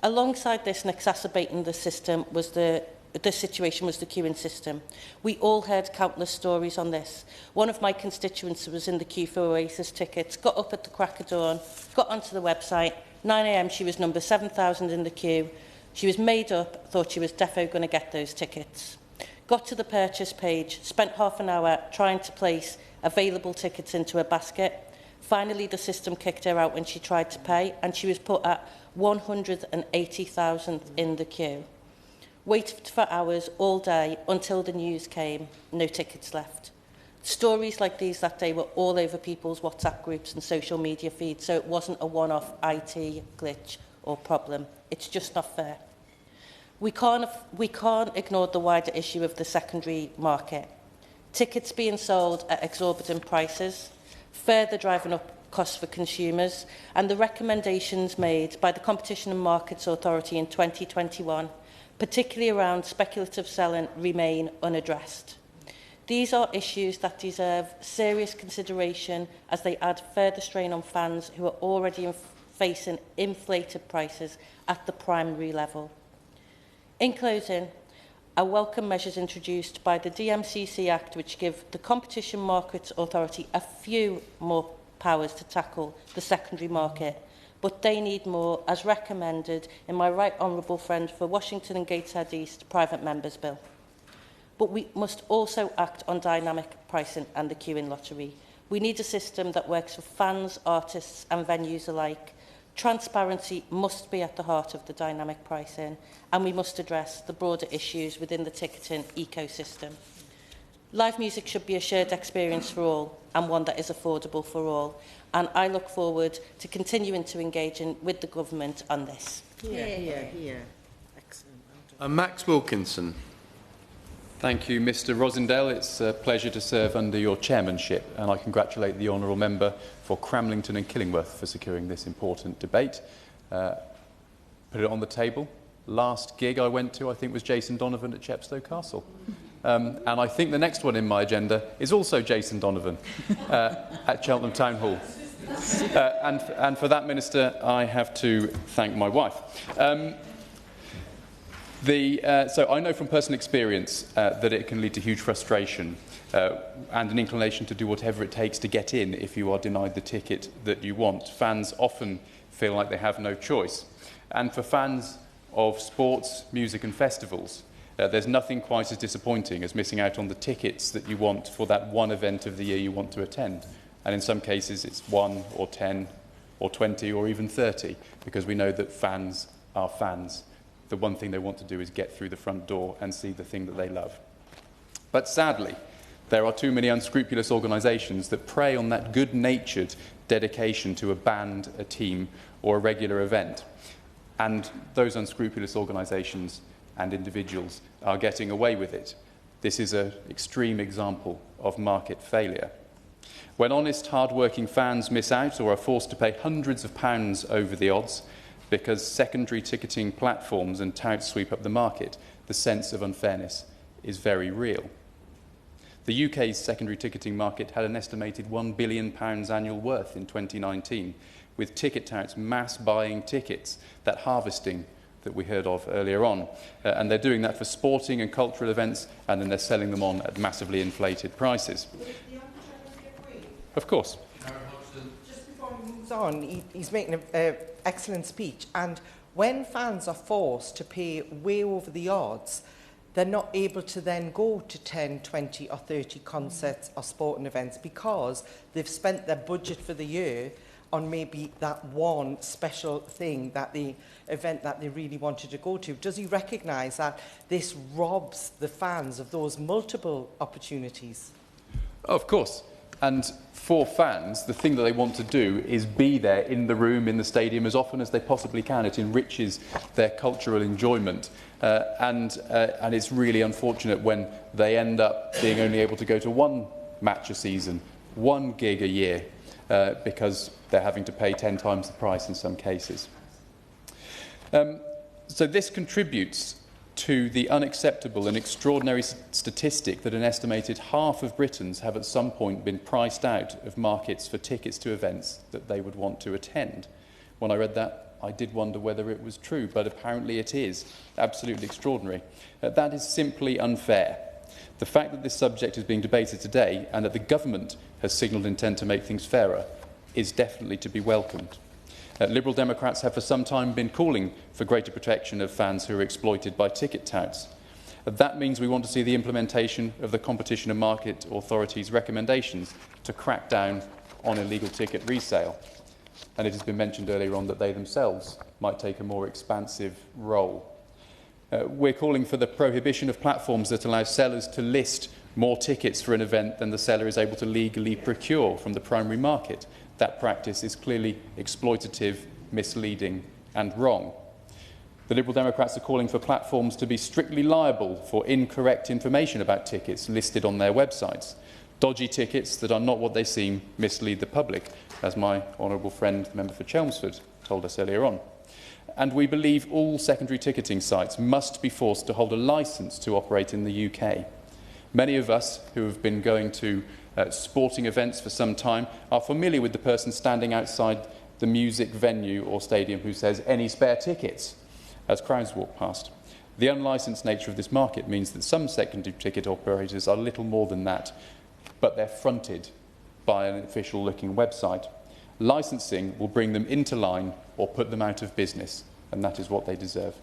Alongside this and exacerbating the system was the situation was the queuing system. We all heard countless stories on this. One of my constituents was in the queue for Oasis tickets, got up at the crack of dawn, got onto the website, 9 a.m. she was number 7,000 in the queue. She was made up, thought she was defo going to get those tickets. Got to the purchase page, spent half an hour trying to place available tickets into a basket. Finally, the system kicked her out when she tried to pay, and she was put at 180,000 in the queue. Waited for hours all day until the news came, no tickets left. Stories like these that day were all over people's WhatsApp groups and social media feeds, so it wasn't a one-off IT glitch or problem. It's just not fair. We can't ignore the wider issue of the secondary market. Tickets being sold at exorbitant prices, further driving up costs for consumers, and the recommendations made by the Competition and Markets Authority in 2021, particularly around speculative selling, remain unaddressed. These are issues that deserve serious consideration as they add further strain on fans who are already facing inflated prices at the primary level. In closing, I welcome measures introduced by the DMCC Act which give the Competition Markets Authority a few more powers to tackle the secondary market, but they need more, as recommended in my right honourable friend for Washington and Gateshead East Private Members Bill. But we must also act on dynamic pricing and the queuing lottery. We need a system that works for fans, artists and venues alike. Transparency must be at the heart of the dynamic pricing, and we must address the broader issues within the ticketing ecosystem. Live music should be a shared experience for all and one that is affordable for all, and I look forward to continuing to engage with the government on this. Excellent. Max Wilkinson. Thank you, Mr Rosendale. It's a pleasure to serve under your chairmanship, and I congratulate the honourable member for Cramlington and Killingworth for securing this important debate. Put it on the table. Last gig I went to, I think, was Jason Donovan at Chepstow Castle. And I think the next one in my agenda is also Jason Donovan at Cheltenham Town Hall. And for that, Minister, I have to thank my wife. So I know from personal experience that it can lead to huge frustration and an inclination to do whatever it takes to get in if you are denied the ticket that you want. Fans often feel like they have no choice. And for fans of sports, music and festivals, there's nothing quite as disappointing as missing out on the tickets that you want for that one event of the year you want to attend. And in some cases it's 1 or 10 or 20 or even 30, because we know that fans are fans. The one thing they want to do is get through the front door and see the thing that they love. But sadly, there are too many unscrupulous organisations that prey on that good-natured dedication to a band, a team, or a regular event. And those unscrupulous organisations and individuals are getting away with it. This is an extreme example of market failure. When honest, hard-working fans miss out or are forced to pay hundreds of pounds over the odds, because secondary ticketing platforms and touts sweep up the market, the sense of unfairness is very real. The UK's secondary ticketing market had an estimated £1 billion annual worth in 2019, with ticket touts mass buying tickets, that harvesting that we heard of earlier on. And they're doing that for sporting and cultural events, and then they're selling them on at massively inflated prices. Of course. Just before before he moves on, he's making an excellent speech. And when fans are forced to pay way over the odds, they're not able to then go to 10, 20 or 30 concerts or sporting events because they've spent their budget for the year on maybe that one special thing, that the event that they really wanted to go to. Does he recognise that this robs the fans of those multiple opportunities? Of course. And for fans, the thing that they want to do is be there in the room, in the stadium, as often as they possibly can. It enriches their cultural enjoyment. And it's really unfortunate when they end up being only able to go to one match a season, one gig a year, because they're having to pay 10 times the price in some cases. So this contributes to the unacceptable and extraordinary statistic that an estimated half of Britons have at some point been priced out of markets for tickets to events that they would want to attend. When I read that, I did wonder whether it was true, but apparently it is. Absolutely extraordinary. That is simply unfair. The fact that this subject is being debated today and that the government has signalled intent to make things fairer is definitely to be welcomed. Liberal Democrats have for some time been calling for greater protection of fans who are exploited by ticket touts. That means we want to see the implementation of the Competition and Market Authority's recommendations to crack down on illegal ticket resale. And it has been mentioned earlier on that they themselves might take a more expansive role. We're calling for the prohibition of platforms that allow sellers to list more tickets for an event than the seller is able to legally procure from the primary market. That practice is clearly exploitative, misleading and wrong. The Liberal Democrats are calling for platforms to be strictly liable for incorrect information about tickets listed on their websites. Dodgy tickets that are not what they seem mislead the public, as my honourable friend, the member for Chelmsford, told us earlier on. And we believe all secondary ticketing sites must be forced to hold a licence to operate in the UK. Many of us who have been going to sporting events for some time are familiar with the person standing outside the music venue or stadium who says, "Any spare tickets?" as crowds walk past. The unlicensed nature of this market means that some secondary ticket operators are little more than that, but they're fronted by an official-looking website. Licensing will bring them into line or put them out of business, and that is what they deserve.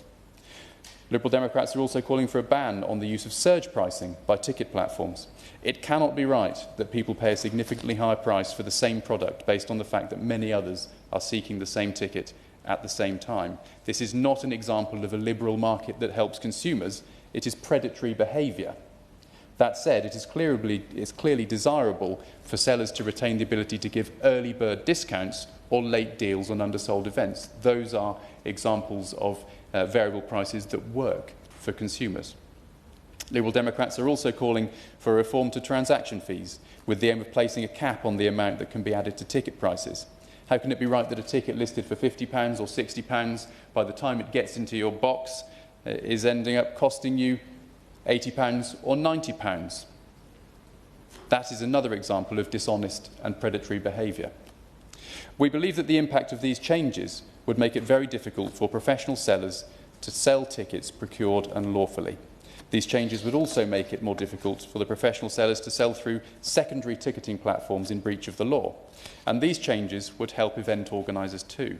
Liberal Democrats are also calling for a ban on the use of surge pricing by ticket platforms. It cannot be right that people pay a significantly higher price for the same product based on the fact that many others are seeking the same ticket at the same time. This is not an example of a liberal market that helps consumers. It is predatory behaviour. That said, it is clearly desirable for sellers to retain the ability to give early bird discounts or late deals on undersold events. Those are examples of variable prices that work for consumers. Liberal Democrats are also calling for a reform to transaction fees with the aim of placing a cap on the amount that can be added to ticket prices. How can it be right that a ticket listed for £50 or £60 by the time it gets into your box is ending up costing you £80 or £90? That is another example of dishonest and predatory behaviour. We believe that the impact of these changes would make it very difficult for professional sellers to sell tickets procured unlawfully. These changes would also make it more difficult for the professional sellers to sell through secondary ticketing platforms in breach of the law. And these changes would help event organisers too.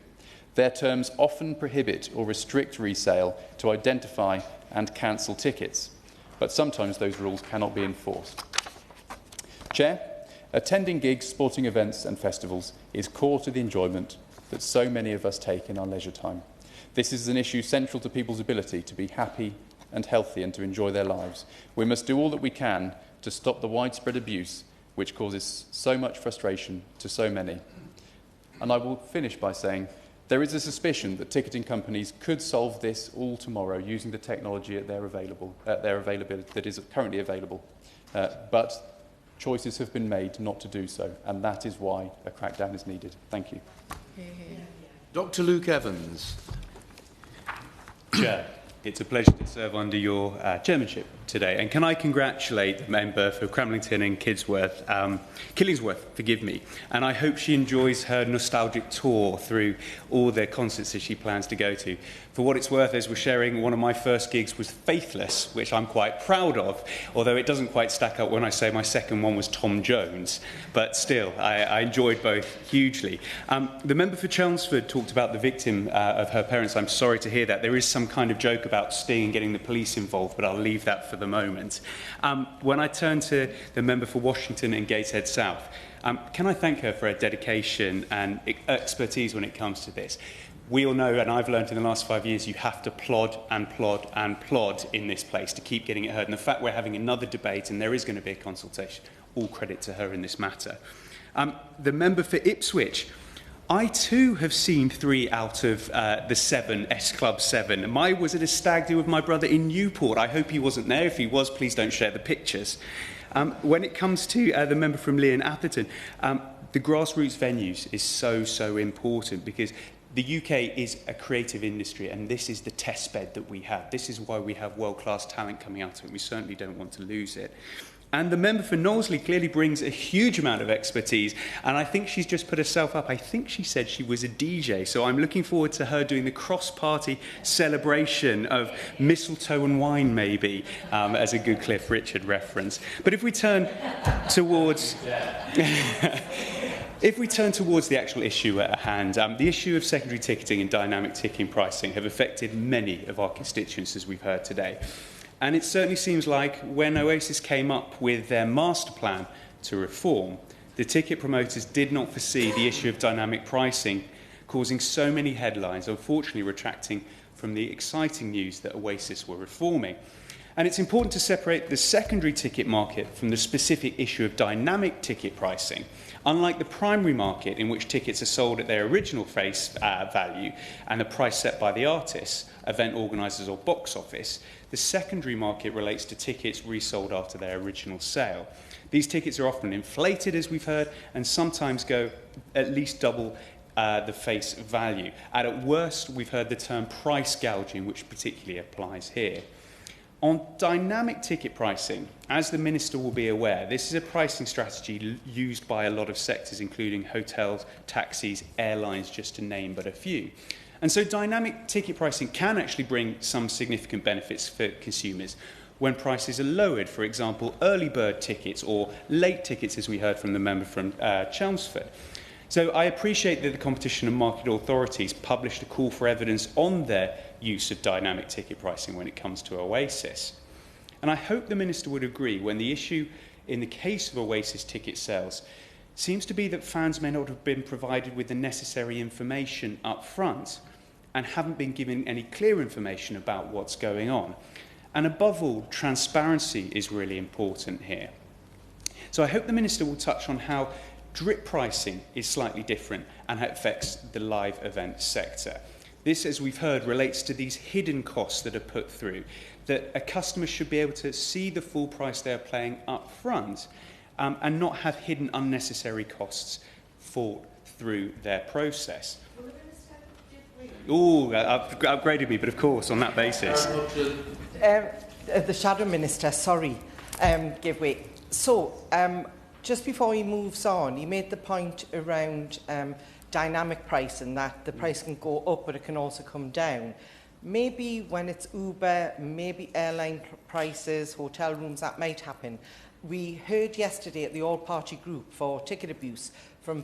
Their terms often prohibit or restrict resale to identify and cancel tickets, but sometimes those rules cannot be enforced. Chair, attending gigs, sporting events and festivals is core to the enjoyment that so many of us take in our leisure time. This is an issue central to people's ability to be happy and healthy and to enjoy their lives. We must do all that we can to stop the widespread abuse which causes so much frustration to so many. And I will finish by saying there is a suspicion that ticketing companies could solve this all tomorrow using the technology at their availability that is currently available. But choices have been made not to do so, and that is why a crackdown is needed. Thank you. Dr. Luke Evans. Chair, it's a pleasure to serve under your chairmanship. today. And can I congratulate the member for Cramlington and Killingsworth, forgive me. And I hope she enjoys her nostalgic tour through all the concerts that she plans to go to. For what it's worth, as we're sharing, one of my first gigs was Faithless, which I'm quite proud of, although it doesn't quite stack up when I say my second one was Tom Jones. But still, I enjoyed both hugely. The member for Chelmsford talked about the victim of her parents. I'm sorry to hear that. There is some kind of joke about Sting and getting the police involved, but I'll leave that for the moment. When I turn to the member for Washington and Gateshead South, can I thank her for her dedication and expertise when it comes to this? We all know, and I've learned in the last 5 years, you have to plod and plod and plod in this place to keep getting it heard. And the fact we're having another debate and there is going to be a consultation, all credit to her in this matter. The member for Ipswich, I too have seen 3 out of the 7, S Club 7. I was at a stag do with my brother in Newport. I hope he wasn't there. If he was, please don't share the pictures. When it comes to the member from Lee and Atherton, the grassroots venues is so important, because the UK is a creative industry, and this is the test bed that we have. This is why we have world-class talent coming out of it. We certainly don't want to lose it. And the member for Knowsley clearly brings a huge amount of expertise, and I think she's just put herself up. I think she said she was a DJ, so I'm looking forward to her doing the cross-party celebration of mistletoe and wine, maybe, as a good Cliff Richard reference. But if we turn towards... If we turn towards the actual issue at hand, the issue of secondary ticketing and dynamic ticketing pricing have affected many of our constituents, as we've heard today. And it certainly seems like when Oasis came up with their master plan to reform, the ticket promoters did not foresee the issue of dynamic pricing causing so many headlines, unfortunately retracting from the exciting news that Oasis were reforming. And it's important to separate the secondary ticket market from the specific issue of dynamic ticket pricing. Unlike the primary market, in which tickets are sold at their original face value and the price set by the artists, event organisers or box office, the secondary market relates to tickets resold after their original sale. These tickets are often inflated, as we've heard, and sometimes go at least double the face value. And at worst, we've heard the term price gouging, which particularly applies here. On dynamic ticket pricing, as the Minister will be aware, this is a pricing strategy used by a lot of sectors, including hotels, taxis, airlines, just to name but a few. And so dynamic ticket pricing can actually bring some significant benefits for consumers when prices are lowered, for example, early bird tickets or late tickets, as we heard from the member from Chelmsford. So I appreciate that the Competition and Market Authorities published a call for evidence on their use of dynamic ticket pricing when it comes to Oasis. And I hope the Minister would agree when the issue in the case of Oasis ticket sales seems to be that fans may not have been provided with the necessary information up front and haven't been given any clear information about what's going on. And above all, transparency is really important here. So I hope the Minister will touch on how drip pricing is slightly different and how it affects the live event sector. This, as we've heard, relates to these hidden costs that are put through, that a customer should be able to see the full price they're paying up front and not have hidden unnecessary costs fall through their process. Oh, upgraded me, but of course, on that basis. The Shadow Minister, sorry, give way. So, just before he moves on, he made the point around dynamic pricing, that the price can go up, but it can also come down. Maybe when it's Uber, maybe airline prices, hotel rooms, that might happen. We heard yesterday at the all-party group for ticket abuse from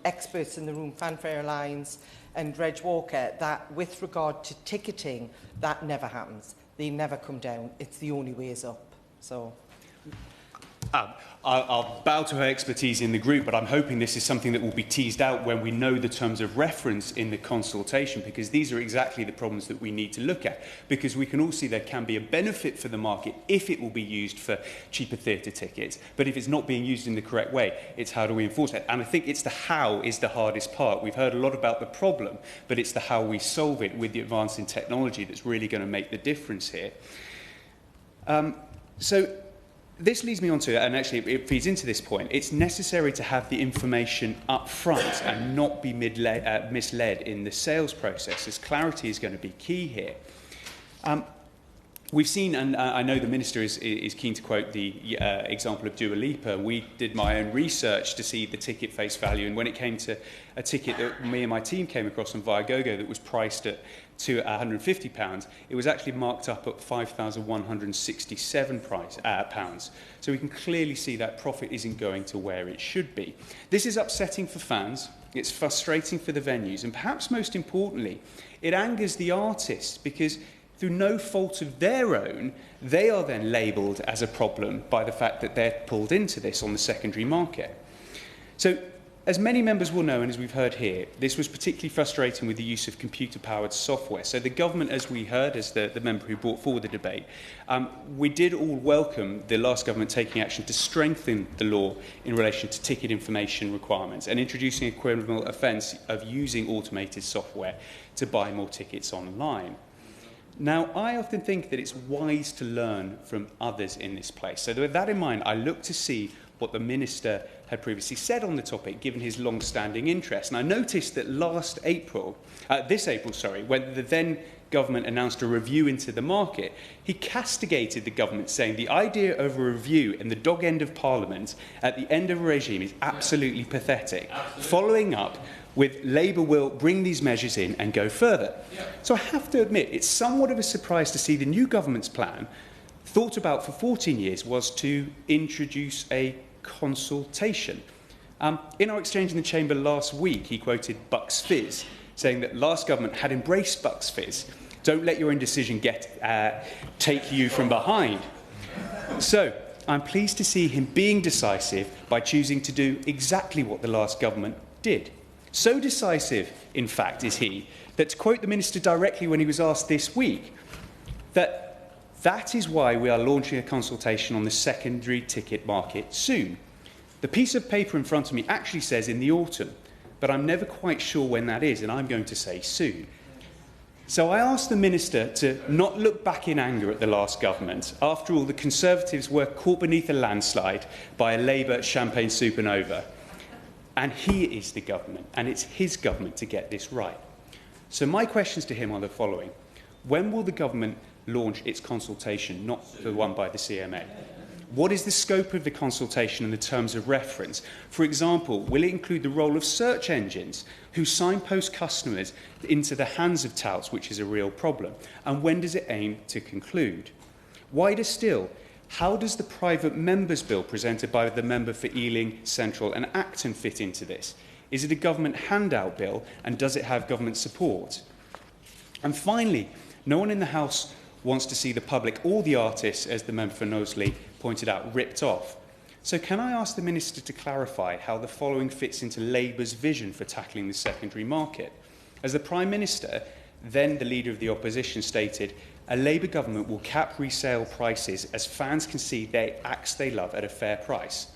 experts in the room, Fanfare Alliance and Reg Walker, that with regard to ticketing, that never happens. They never come down. It's the only way is up. So. I'll bow to her expertise in the group, but I'm hoping this is something that will be teased out when we know the terms of reference in the consultation, because these are exactly the problems that we need to look at, because we can all see there can be a benefit for the market if it will be used for cheaper theatre tickets, but if it's not being used in the correct way, it's how do we enforce it? And I think it's the how is the hardest part. We've heard a lot about the problem, but it's the how we solve it with the advance in technology that's really going to make the difference here. This leads me on to, and actually it feeds into this point, it's necessary to have the information up front and not be misled in the sales process, as clarity is going to be key here. We've seen, and I know the Minister is keen to quote the example of Dua Lipa. We did my own research to see the ticket face value, and when it came to a ticket that me and my team came across on Viagogo that was priced at to £150, it was actually marked up at £5,167. So we can clearly see that profit isn't going to where it should be. This is upsetting for fans, it's frustrating for the venues, and perhaps most importantly, it angers the artists because through no fault of their own, they are then labelled as a problem by the fact that they're pulled into this on the secondary market. So, as many members will know, and as we've heard here, this was particularly frustrating with the use of computer-powered software. So the government, as we heard, as the member who brought forward the debate, we did all welcome the last government taking action to strengthen the law in relation to ticket information requirements and introducing a criminal offence of using automated software to buy more tickets online. Now, I often think that it's wise to learn from others in this place. So with that in mind, I look to see what the Minister had previously said on the topic, given his long-standing interest. And I noticed that this April, when the then government announced a review into the market, he castigated the government, saying the idea of a review in the dog end of Parliament at the end of a regime is absolutely pathetic. Absolutely. Following up with Labour will bring these measures in and go further. Yeah. So I have to admit, it's somewhat of a surprise to see the new government's plan, thought about for 14 years, was to introduce a consultation. In our exchange in the Chamber last week, he quoted Bucks Fizz, saying that last government had embraced Bucks Fizz. Don't let your indecision take you from behind. So I'm pleased to see him being decisive by choosing to do exactly what the last government did. So decisive, in fact, is he, that to quote the Minister directly when he was asked this week, that is why we are launching a consultation on the secondary ticket market soon. The piece of paper in front of me actually says in the autumn, but I'm never quite sure when that is, and I'm going to say soon. So I asked the Minister to not look back in anger at the last government. After all, the Conservatives were caught beneath a landslide by a Labour champagne supernova. And he is the government, and it's his government to get this right. So my questions to him are the following. When will the government launch its consultation, not the one by the CMA? What is the scope of the consultation and the terms of reference? For example, will it include the role of search engines who signpost customers into the hands of touts, which is a real problem? And when does it aim to conclude? Wider still, how does the private members' bill presented by the member for Ealing, Central and Acton fit into this? Is it a government handout bill, and does it have government support? And finally, no one in the House wants to see the public or the artists, as the member for Knowsley pointed out, ripped off. So can I ask the Minister to clarify how the following fits into Labour's vision for tackling the secondary market? As the Prime Minister, then the Leader of the Opposition, stated, a Labour government will cap resale prices as fans can see their acts they love at a fair price.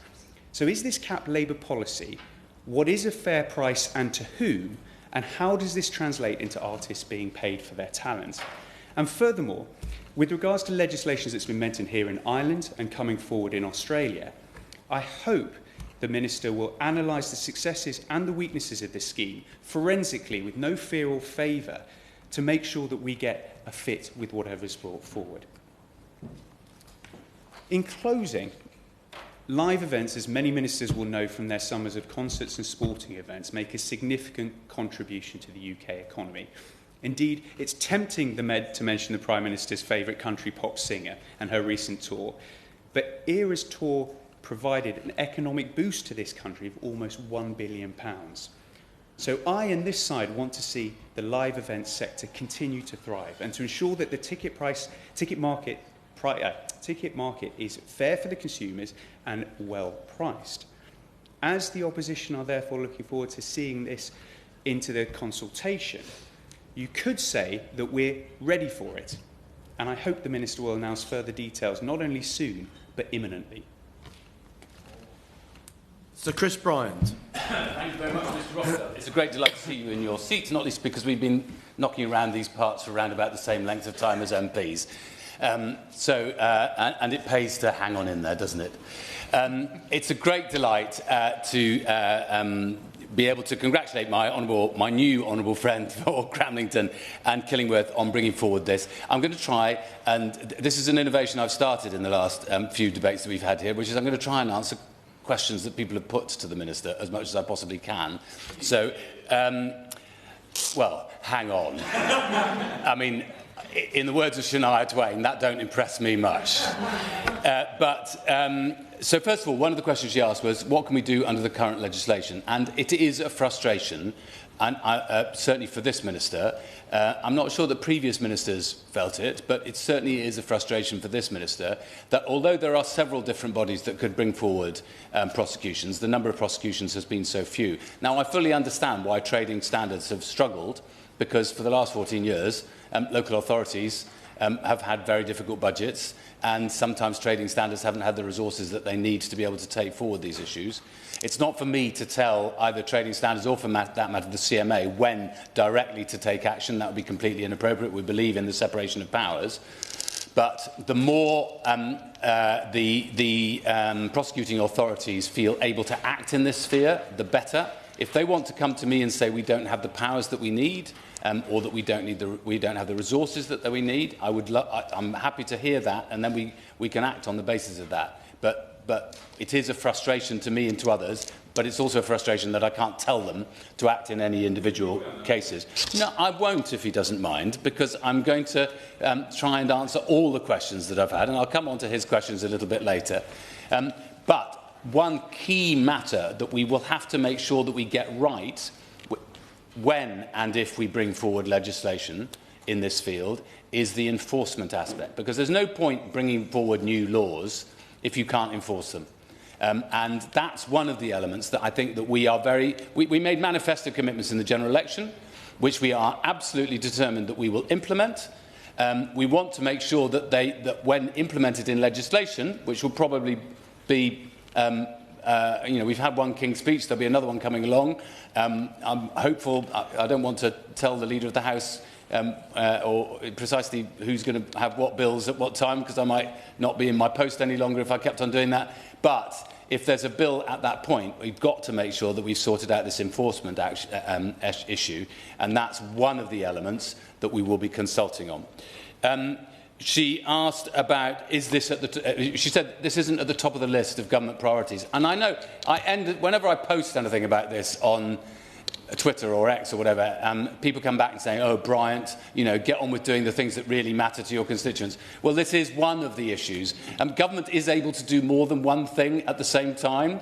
So is this cap Labour policy? What is a fair price and to whom? And how does this translate into artists being paid for their talent? And furthermore, with regards to legislation that's been mentioned here in Ireland and coming forward in Australia, I hope the Minister will analyse the successes and the weaknesses of this scheme forensically with no fear or favour to make sure that we get a fit with whatever is brought forward. In closing, live events, as many ministers will know from their summers of concerts and sporting events, make a significant contribution to the UK economy. Indeed, it's tempting to mention the Prime Minister's favourite country pop singer and her recent tour, but Era's tour provided an economic boost to this country of almost £1 billion. So I and this side want to see the live events sector continue to thrive and to ensure that the ticket market is fair for the consumers and well priced. As the opposition are therefore looking forward to seeing this into the consultation, you could say that we're ready for it. And I hope the Minister will announce further details not only soon, but imminently. Sir Chris Bryant. Thank you very much, Mr. Rossdale. It's a great delight to see you in your seats, not least because we've been knocking around these parts for around about the same length of time as MPs. And it pays to hang on in there, doesn't it? It's a great delight to be able to congratulate my new honourable friend for Cramlington and Killingworth on bringing forward this. I'm going to try, and this is an innovation I've started in the last few debates that we've had here, which is I'm going to try and answer questions that people have put to the Minister as much as I possibly can. So, well, hang on. I mean, in the words of Shania Twain, that don't impress me much. So first of all, one of the questions she asked was, what can we do under the current legislation? And it is a frustration, and certainly for this Minister. I'm not sure that previous ministers felt it, but it certainly is a frustration for this Minister that although there are several different bodies that could bring forward prosecutions, the number of prosecutions has been so few. Now, I fully understand why trading standards have struggled, because for the last 14 years, local authorities have had very difficult budgets, and sometimes trading standards haven't had the resources that they need to be able to take forward these issues. It's not for me to tell either trading standards or, for that matter, the CMA when directly to take action. That would be completely inappropriate. We believe in the separation of powers. But the more prosecuting authorities feel able to act in this sphere, the better. If they want to come to me and say we don't have the powers that we need, or that we don't have the resources that we need, I'm happy to hear that, and then we can act on the basis of that. But it is a frustration to me and to others, but it's also a frustration that I can't tell them to act in any individual cases. No, I won't, if he doesn't mind, because I'm going to try and answer all the questions that I've had, and I'll come on to his questions a little bit later. But one key matter that we will have to make sure that we get right when and if we bring forward legislation in this field is the enforcement aspect, because there's no point bringing forward new laws if you can't enforce them. And that's one of the elements that I think that we are we made manifesto commitments in the general election, which we are absolutely determined that we will implement. We want to make sure that when implemented in legislation, which will probably be we've had one King's Speech, there'll be another one coming along. I'm hopeful. I don't want to tell the Leader of the House or precisely who's going to have what bills at what time, because I might not be in my post any longer if I kept on doing that. But if there's a bill at that point, we've got to make sure that we've sorted out this enforcement issue, and that's one of the elements that we will be consulting on. She asked about, is this at the... she said, this isn't at the top of the list of government priorities. And I know, whenever I post anything about this on Twitter or X or whatever, people come back and say, oh, Bryant, get on with doing the things that really matter to your constituents. Well, this is one of the issues. Government is able to do more than one thing at the same time.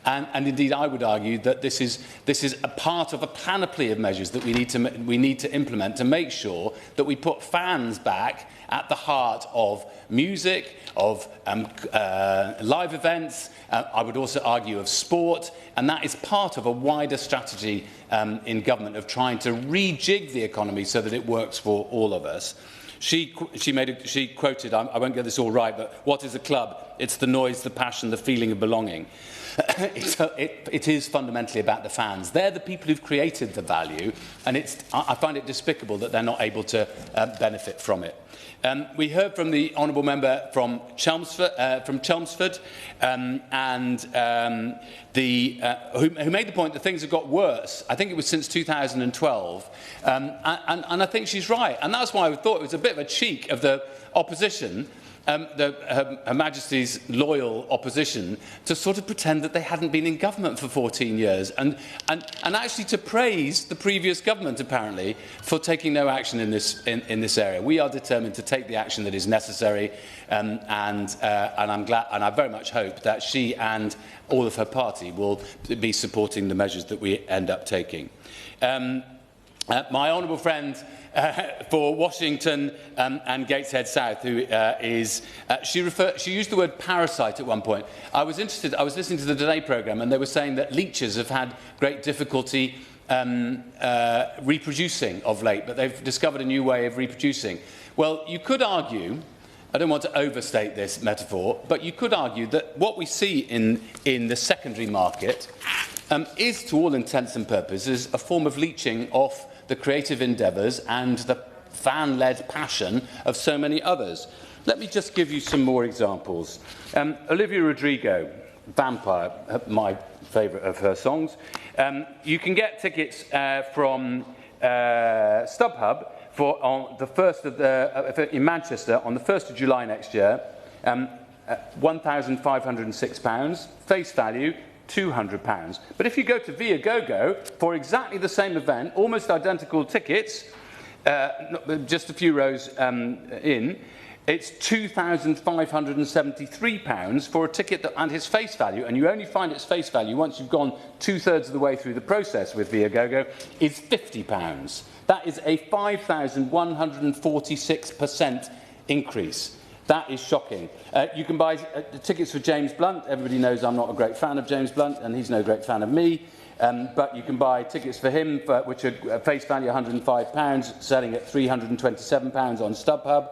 And indeed, I would argue that this is a part of a panoply of measures that we need to implement to make sure that we put fans back at the heart of music, of live events, I would also argue of sport, and that is part of a wider strategy in government of trying to rejig the economy so that it works for all of us. She quoted, I won't get this all right, but what is a club? It's the noise, the passion, the feeling of belonging. It is fundamentally about the fans. They're the people who've created the value, and I find it despicable that they're not able to benefit from it. We heard from the honourable member from Chelmsford, who made the point that things have got worse. I think it was since 2012, and I think she's right. And that's why I thought it was a bit of a cheek of the opposition, Her Majesty's loyal opposition, to sort of pretend that they hadn't been in government for 14 years and actually to praise the previous government, apparently, for taking no action in this area. We are determined to take the action that is necessary, and I'm glad, and I very much hope that she and all of her party will be supporting the measures that we end up taking. My honourable friend for Washington and Gateshead South, who she used the word parasite at one point. I was listening to the Today programme, and they were saying that leeches have had great difficulty reproducing of late, but they've discovered a new way of reproducing. Well, you could argue, I don't want to overstate this metaphor, but you could argue that what we see in the secondary market is, to all intents and purposes, a form of leeching off the creative endeavours and the fan-led passion of so many others. Let me just give you some more examples. Olivia Rodrigo Vampire, my favourite of her songs. You can get tickets from StubHub for on the 1st of in Manchester on the 1st of July next year. £1,506, face value £200. But if you go to Viagogo for exactly the same event, almost identical tickets, just a few rows in, it's £2,573 for a ticket that, and its face value, and you only find its face value once you've gone 2/3 of the way through the process with Viagogo, is £50. That is a 5,146% increase. That is shocking. You can buy tickets for James Blunt. Everybody knows I'm not a great fan of James Blunt, and he's no great fan of me. But you can buy tickets for him, which are face value £105, selling at £327 on StubHub.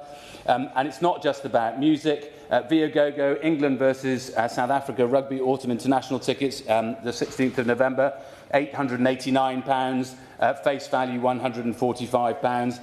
And it's not just about music. Viagogo, England versus South Africa Rugby Autumn International tickets, the 16th of November, £889, face value £145.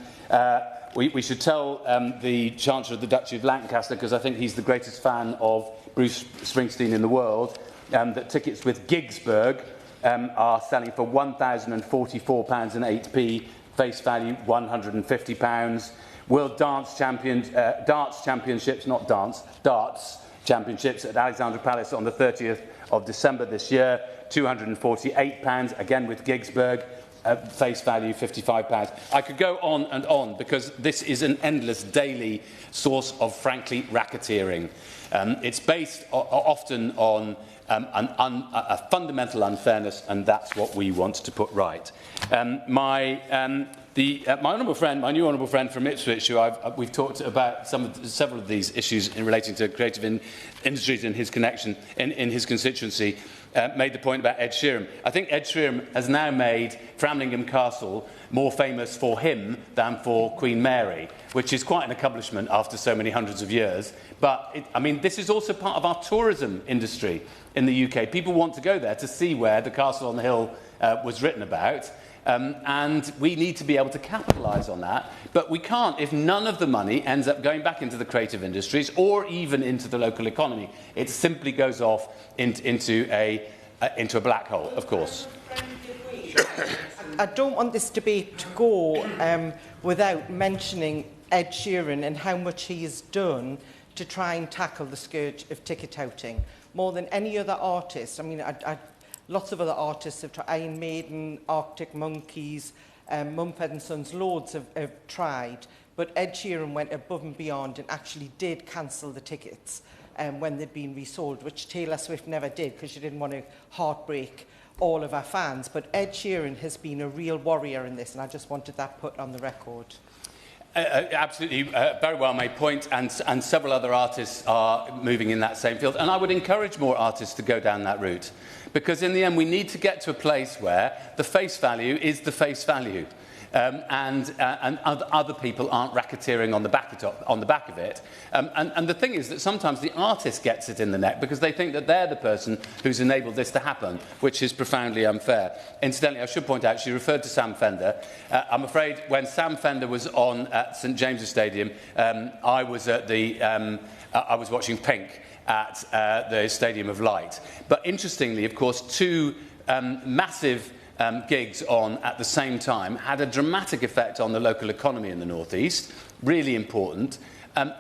We should tell the Chancellor of the Duchy of Lancaster, because I think he's the greatest fan of Bruce Springsteen in the world, that tickets with Gigsburg are selling for £1,044.08, face value £150. World Darts Championships, not dance, Darts Championships at Alexandra Palace on the 30th of December this year, £248, again with Gigsburg. Face value £55. I could go on and on because this is an endless daily source of, frankly, racketeering. It's based often on a fundamental unfairness, and that's what we want to put right. My honourable friend, my new honourable friend from Ipswich, who we've talked about several of these issues in relating to creative industries in his connection, in his constituency, made the point about Ed Sheeran. I think Ed Sheeran has now made Framlingham Castle more famous for him than for Queen Mary, which is quite an accomplishment after so many hundreds of years. But, I mean, this is also part of our tourism industry in the UK. People want to go there to see where the castle on the hill was written about. And we need to be able to capitalise on that. But we can't if none of the money ends up going back into the creative industries or even into the local economy. It simply goes off into a black hole, of course. I don't want this debate to go without mentioning Ed Sheeran and how much he has done to try and tackle the scourge of ticket touting. More than any other artist. I mean, lots of other artists have tried. Iron Maiden, Arctic Monkeys, Mumford & Sons, loads have tried. But Ed Sheeran went above and beyond and actually did cancel the tickets when they'd been resold, which Taylor Swift never did because she didn't want to heartbreak all of our fans. But Ed Sheeran has been a real warrior in this, and I just wanted that put on the record. Absolutely, very well made point, and several other artists are moving in that same field. And I would encourage more artists to go down that route, because in the end we need to get to a place where the face value is the face value, and other people aren't racketeering on the back of it. And the thing is that sometimes the artist gets it in the neck because they think that they're the person who's enabled this to happen, which is profoundly unfair. Incidentally, I should point out, she referred to Sam Fender. I'm afraid when Sam Fender was on at St James's Stadium, I was watching Pink at the Stadium of Light. But interestingly, of course, two massive gigs on at the same time had a dramatic effect on the local economy in the North East, really important.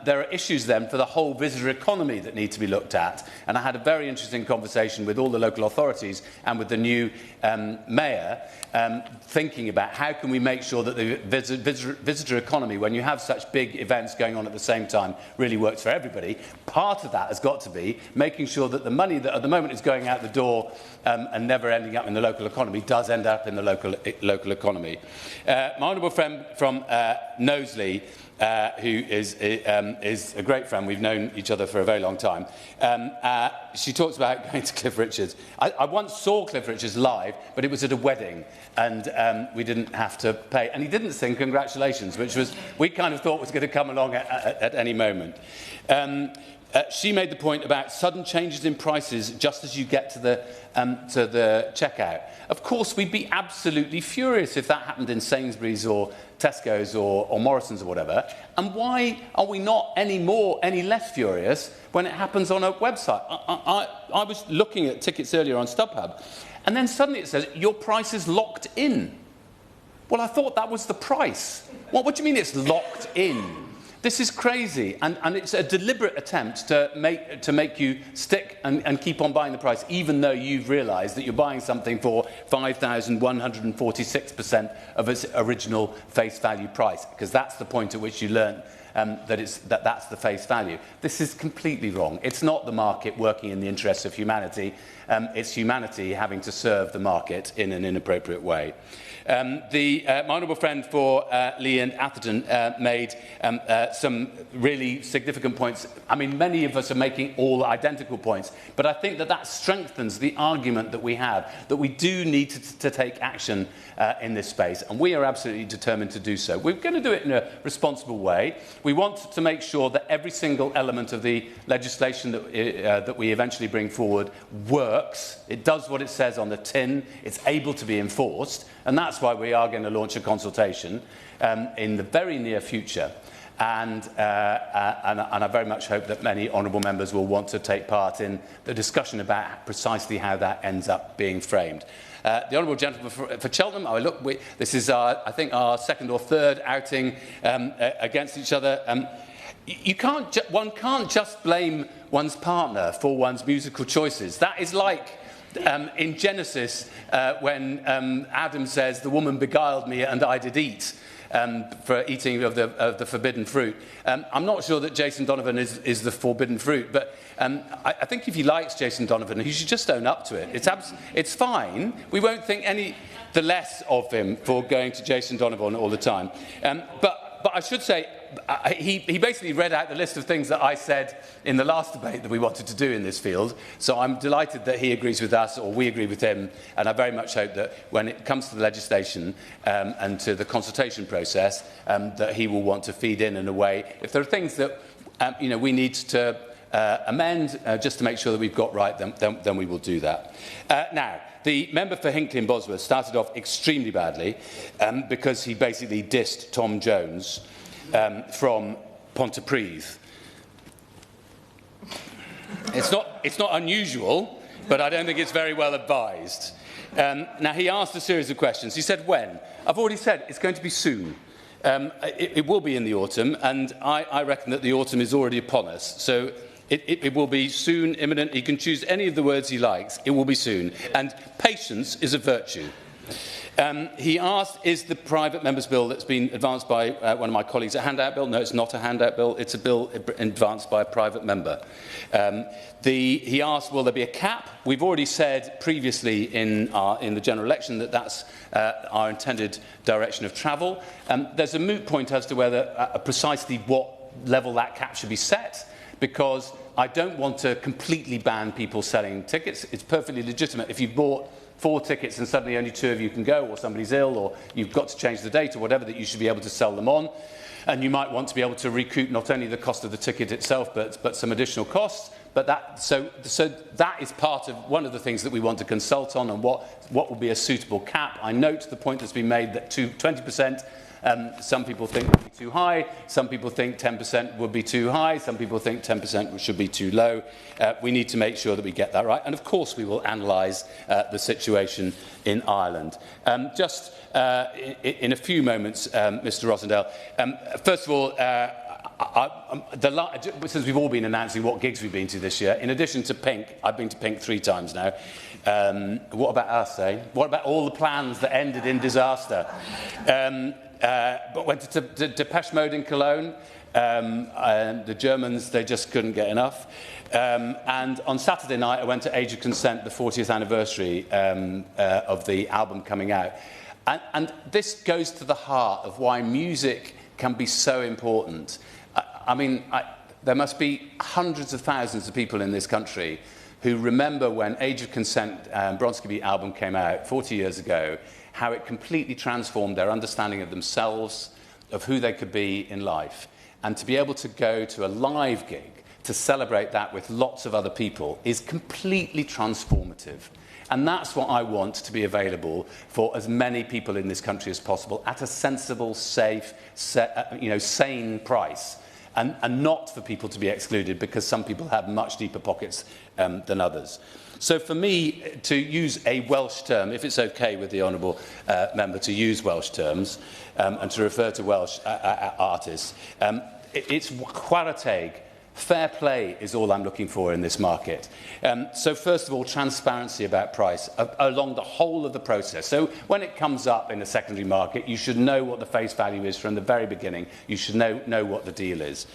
There are issues then for the whole visitor economy that need to be looked at. And I had a very interesting conversation with all the local authorities and with the new mayor, thinking about how can we make sure that the visitor economy, when you have such big events going on at the same time, really works for everybody. Part of that has got to be making sure that the money that at the moment is going out the door and never ending up in the local economy does end up in the local economy. My honourable friend from Knowsley, who is a great friend. We've known each other for a very long time. She talks about going to Cliff Richard's. I once saw Cliff Richard's live, but it was at a wedding, and we didn't have to pay. And he didn't sing congratulations, which was we kind of thought was going to come along at any moment. She made the point about sudden changes in prices just as you get to the checkout. Of course, we'd be absolutely furious if that happened in Sainsbury's or Tesco's or Morrison's or whatever. And why are we not any less furious when it happens on a website? I was looking at tickets earlier on StubHub, and then suddenly it says, your price is locked in. Well, I thought that was the price. What do you mean it's locked in? This is crazy, and it's a deliberate attempt to make you stick and keep on buying the price, even though you've realised that you're buying something for 5,146% of its original face value price, because that's the point at which you learn that's the face value. This is completely wrong. It's not the market working in the interests of humanity. It's humanity having to serve the market in an inappropriate way. My honourable friend for Lee and Atherton made some really significant points. I mean, many of us are making all identical points, but I think that strengthens the argument that we have, that we do need to take action in this space, and we are absolutely determined to do so. We're going to do it in a responsible way. We want to make sure that every single element of the legislation that we eventually bring forward works. It does what it says on the tin. It's able to be enforced. And that's why we are going to launch a consultation in the very near future. And I very much hope that many honourable members will want to take part in the discussion about precisely how that ends up being framed. The honourable gentleman for Cheltenham, this is, I think, our second or third outing against each other. One can't just blame one's partner for one's musical choices. That is like in Genesis, when Adam says, the woman beguiled me and I did eat, for eating of the forbidden fruit. I'm not sure that Jason Donovan is the forbidden fruit, but I think if he likes Jason Donovan, he should just own up to it. It's fine. We won't think any the less of him for going to Jason Donovan all the time. But I should say, he basically read out the list of things that I said in the last debate that we wanted to do in this field. So I'm delighted that he agrees with us, or we agree with him, and I very much hope that when it comes to the legislation and to the consultation process, that he will want to feed in a way. If there are things that we need to amend just to make sure that we've got right, then we will do that. Now, the member for Hinckley and Bosworth started off extremely badly because he basically dissed Tom Jones from Pontypridd. It's not unusual, but I don't think it's very well advised. Now, he asked a series of questions. He said, when? I've already said it's going to be soon. It will be in the autumn, and I reckon that the autumn is already upon us. So it will be soon, imminent. He can choose any of the words he likes. It will be soon. And patience is a virtue. He asked, is the private member's bill that's been advanced by one of my colleagues a handout bill? No, it's not a handout bill. It's a bill advanced by a private member. He asked, will there be a cap? We've already said previously in the general election that that's our intended direction of travel. There's a moot point as to whether precisely what level that cap should be set, because I don't want to completely ban people selling tickets. It's perfectly legitimate. If you bought 4 tickets and suddenly only 2 of you can go, or somebody's ill, or you've got to change the date or whatever, that you should be able to sell them on. And you might want to be able to recoup not only the cost of the ticket itself, but some additional costs. But so that is part of one of the things that we want to consult on, and what will be a suitable cap. I note the point that's been made that 20%, some people think would be too high, some people think 10% would be too high, some people think 10% should be too low. We need to make sure that we get that right. And of course we will analyse the situation in Ireland. Just in a few moments, Mr Rosendale, first of all, since we've all been announcing what gigs we've been to this year, in addition to Pink, I've been to Pink 3 times now. What about us, eh? What about all the plans that ended in disaster? But went to Depeche Mode in Cologne. And the Germans, they just couldn't get enough. And on Saturday night, I went to Age of Consent, the 40th anniversary of the album coming out. And this goes to the heart of why music can be so important. I mean, there must be hundreds of thousands of people in this country who remember when Age of Consent Bronski Beat album came out 40 years ago, how it completely transformed their understanding of themselves, of who they could be in life. And to be able to go to a live gig, to celebrate that with lots of other people is completely transformative. And that's what I want to be available for as many people in this country as possible at a sensible, safe, sane price. And not for people to be excluded because some people have much deeper pockets than others. So for me, to use a Welsh term, if it's okay with the honourable member to use Welsh terms and to refer to Welsh artists, it's chwarae teg. Fair play is all I'm looking for in this market. So first of all, transparency about price along the whole of the process. So when it comes up in a secondary market, you should know what the face value is from the very beginning. You should know what the deal is.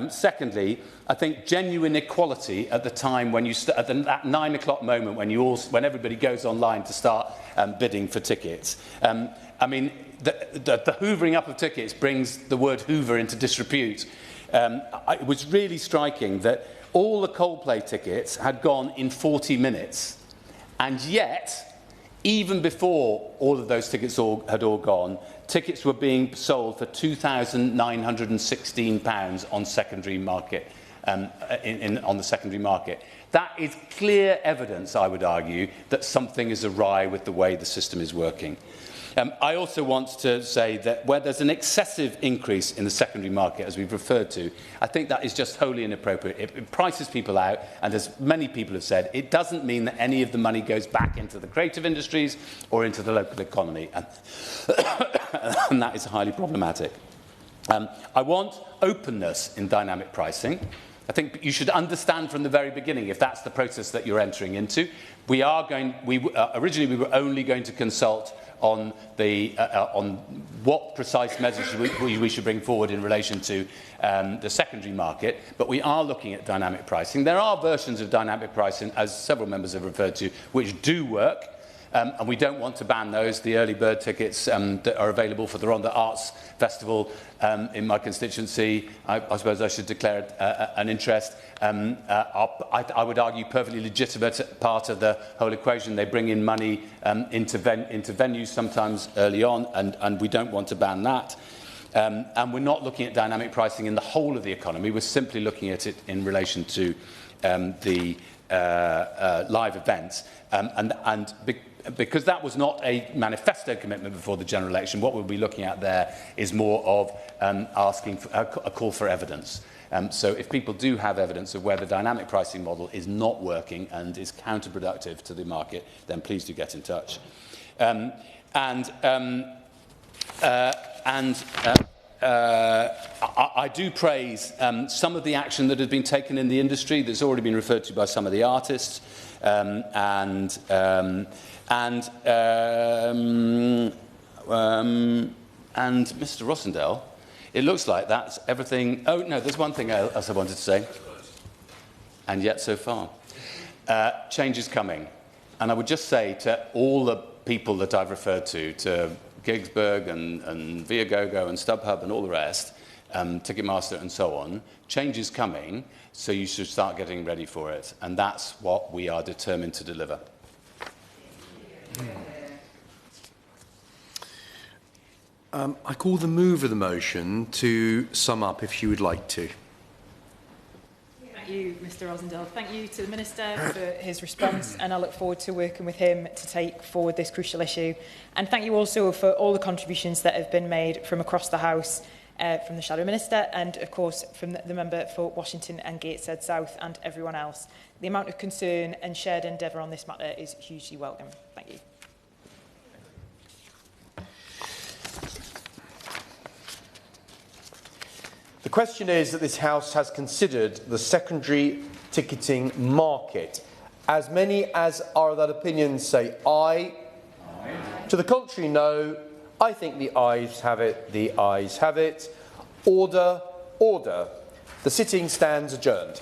Secondly, I think genuine equality at the time when you at that 9 o'clock moment when everybody goes online to start bidding for tickets. I mean, the hoovering up of tickets brings the word Hoover into disrepute. It was really striking that all the Coldplay tickets had gone in 40 minutes. And yet, even before all of those tickets had all gone, tickets were being sold for £2,916 on secondary market, on the secondary market. That is clear evidence, I would argue, that something is awry with the way the system is working. I also want to say that where there's an excessive increase in the secondary market, as we've referred to, I think that is just wholly inappropriate. It prices people out, and as many people have said, it doesn't mean that any of the money goes back into the creative industries or into the local economy, and that is highly problematic. I want openness in dynamic pricing. I think you should understand from the very beginning if that's the process that you're entering into. Originally we were only going to consult on what precise measures we should bring forward in relation to the secondary market, but we are looking at dynamic pricing. There are versions of dynamic pricing, as several members have referred to, which do work, and we don't want to ban those. The early bird tickets that are available for the Rhondda Arts Festival in my constituency, I suppose I should declare an interest. I would argue perfectly legitimate part of the whole equation. They bring in money into venues sometimes early on, and we don't want to ban that. And we're not looking at dynamic pricing in the whole of the economy. We're simply looking at it in relation to the live events. Because that was not a manifesto commitment before the general election, what we'll be looking at there is more of asking for a call for evidence. So if people do have evidence of where the dynamic pricing model is not working and is counterproductive to the market, then please do get in touch. I do praise some of the action that has been taken in the industry that's already been referred to by some of the artists. And Mr. Rossendale, it looks like that's everything. Oh, no, there's one thing else I wanted to say. And yet so far. Change is coming. And I would just say to all the people that I've referred to Gigsburg and Viagogo and StubHub and all the rest, Ticketmaster and so on, change is coming, so you should start getting ready for it. And that's what we are determined to deliver. I call the mover of the motion to sum up if you would like to. Thank you, Mr. Rosendale. Thank you to the Minister for his response, and I look forward to working with him to take forward this crucial issue. And thank you also for all the contributions that have been made from across the House, from the Shadow Minister and, of course, from the member for Washington and Gateshead South and everyone else. The amount of concern and shared endeavour on this matter is hugely welcome. Thank you. The question is that this House has considered the secondary ticketing market. As many as are of that opinion say aye. Aye. To the contrary, no. I think the ayes have it. The ayes have it. Order, order. The sitting stands adjourned.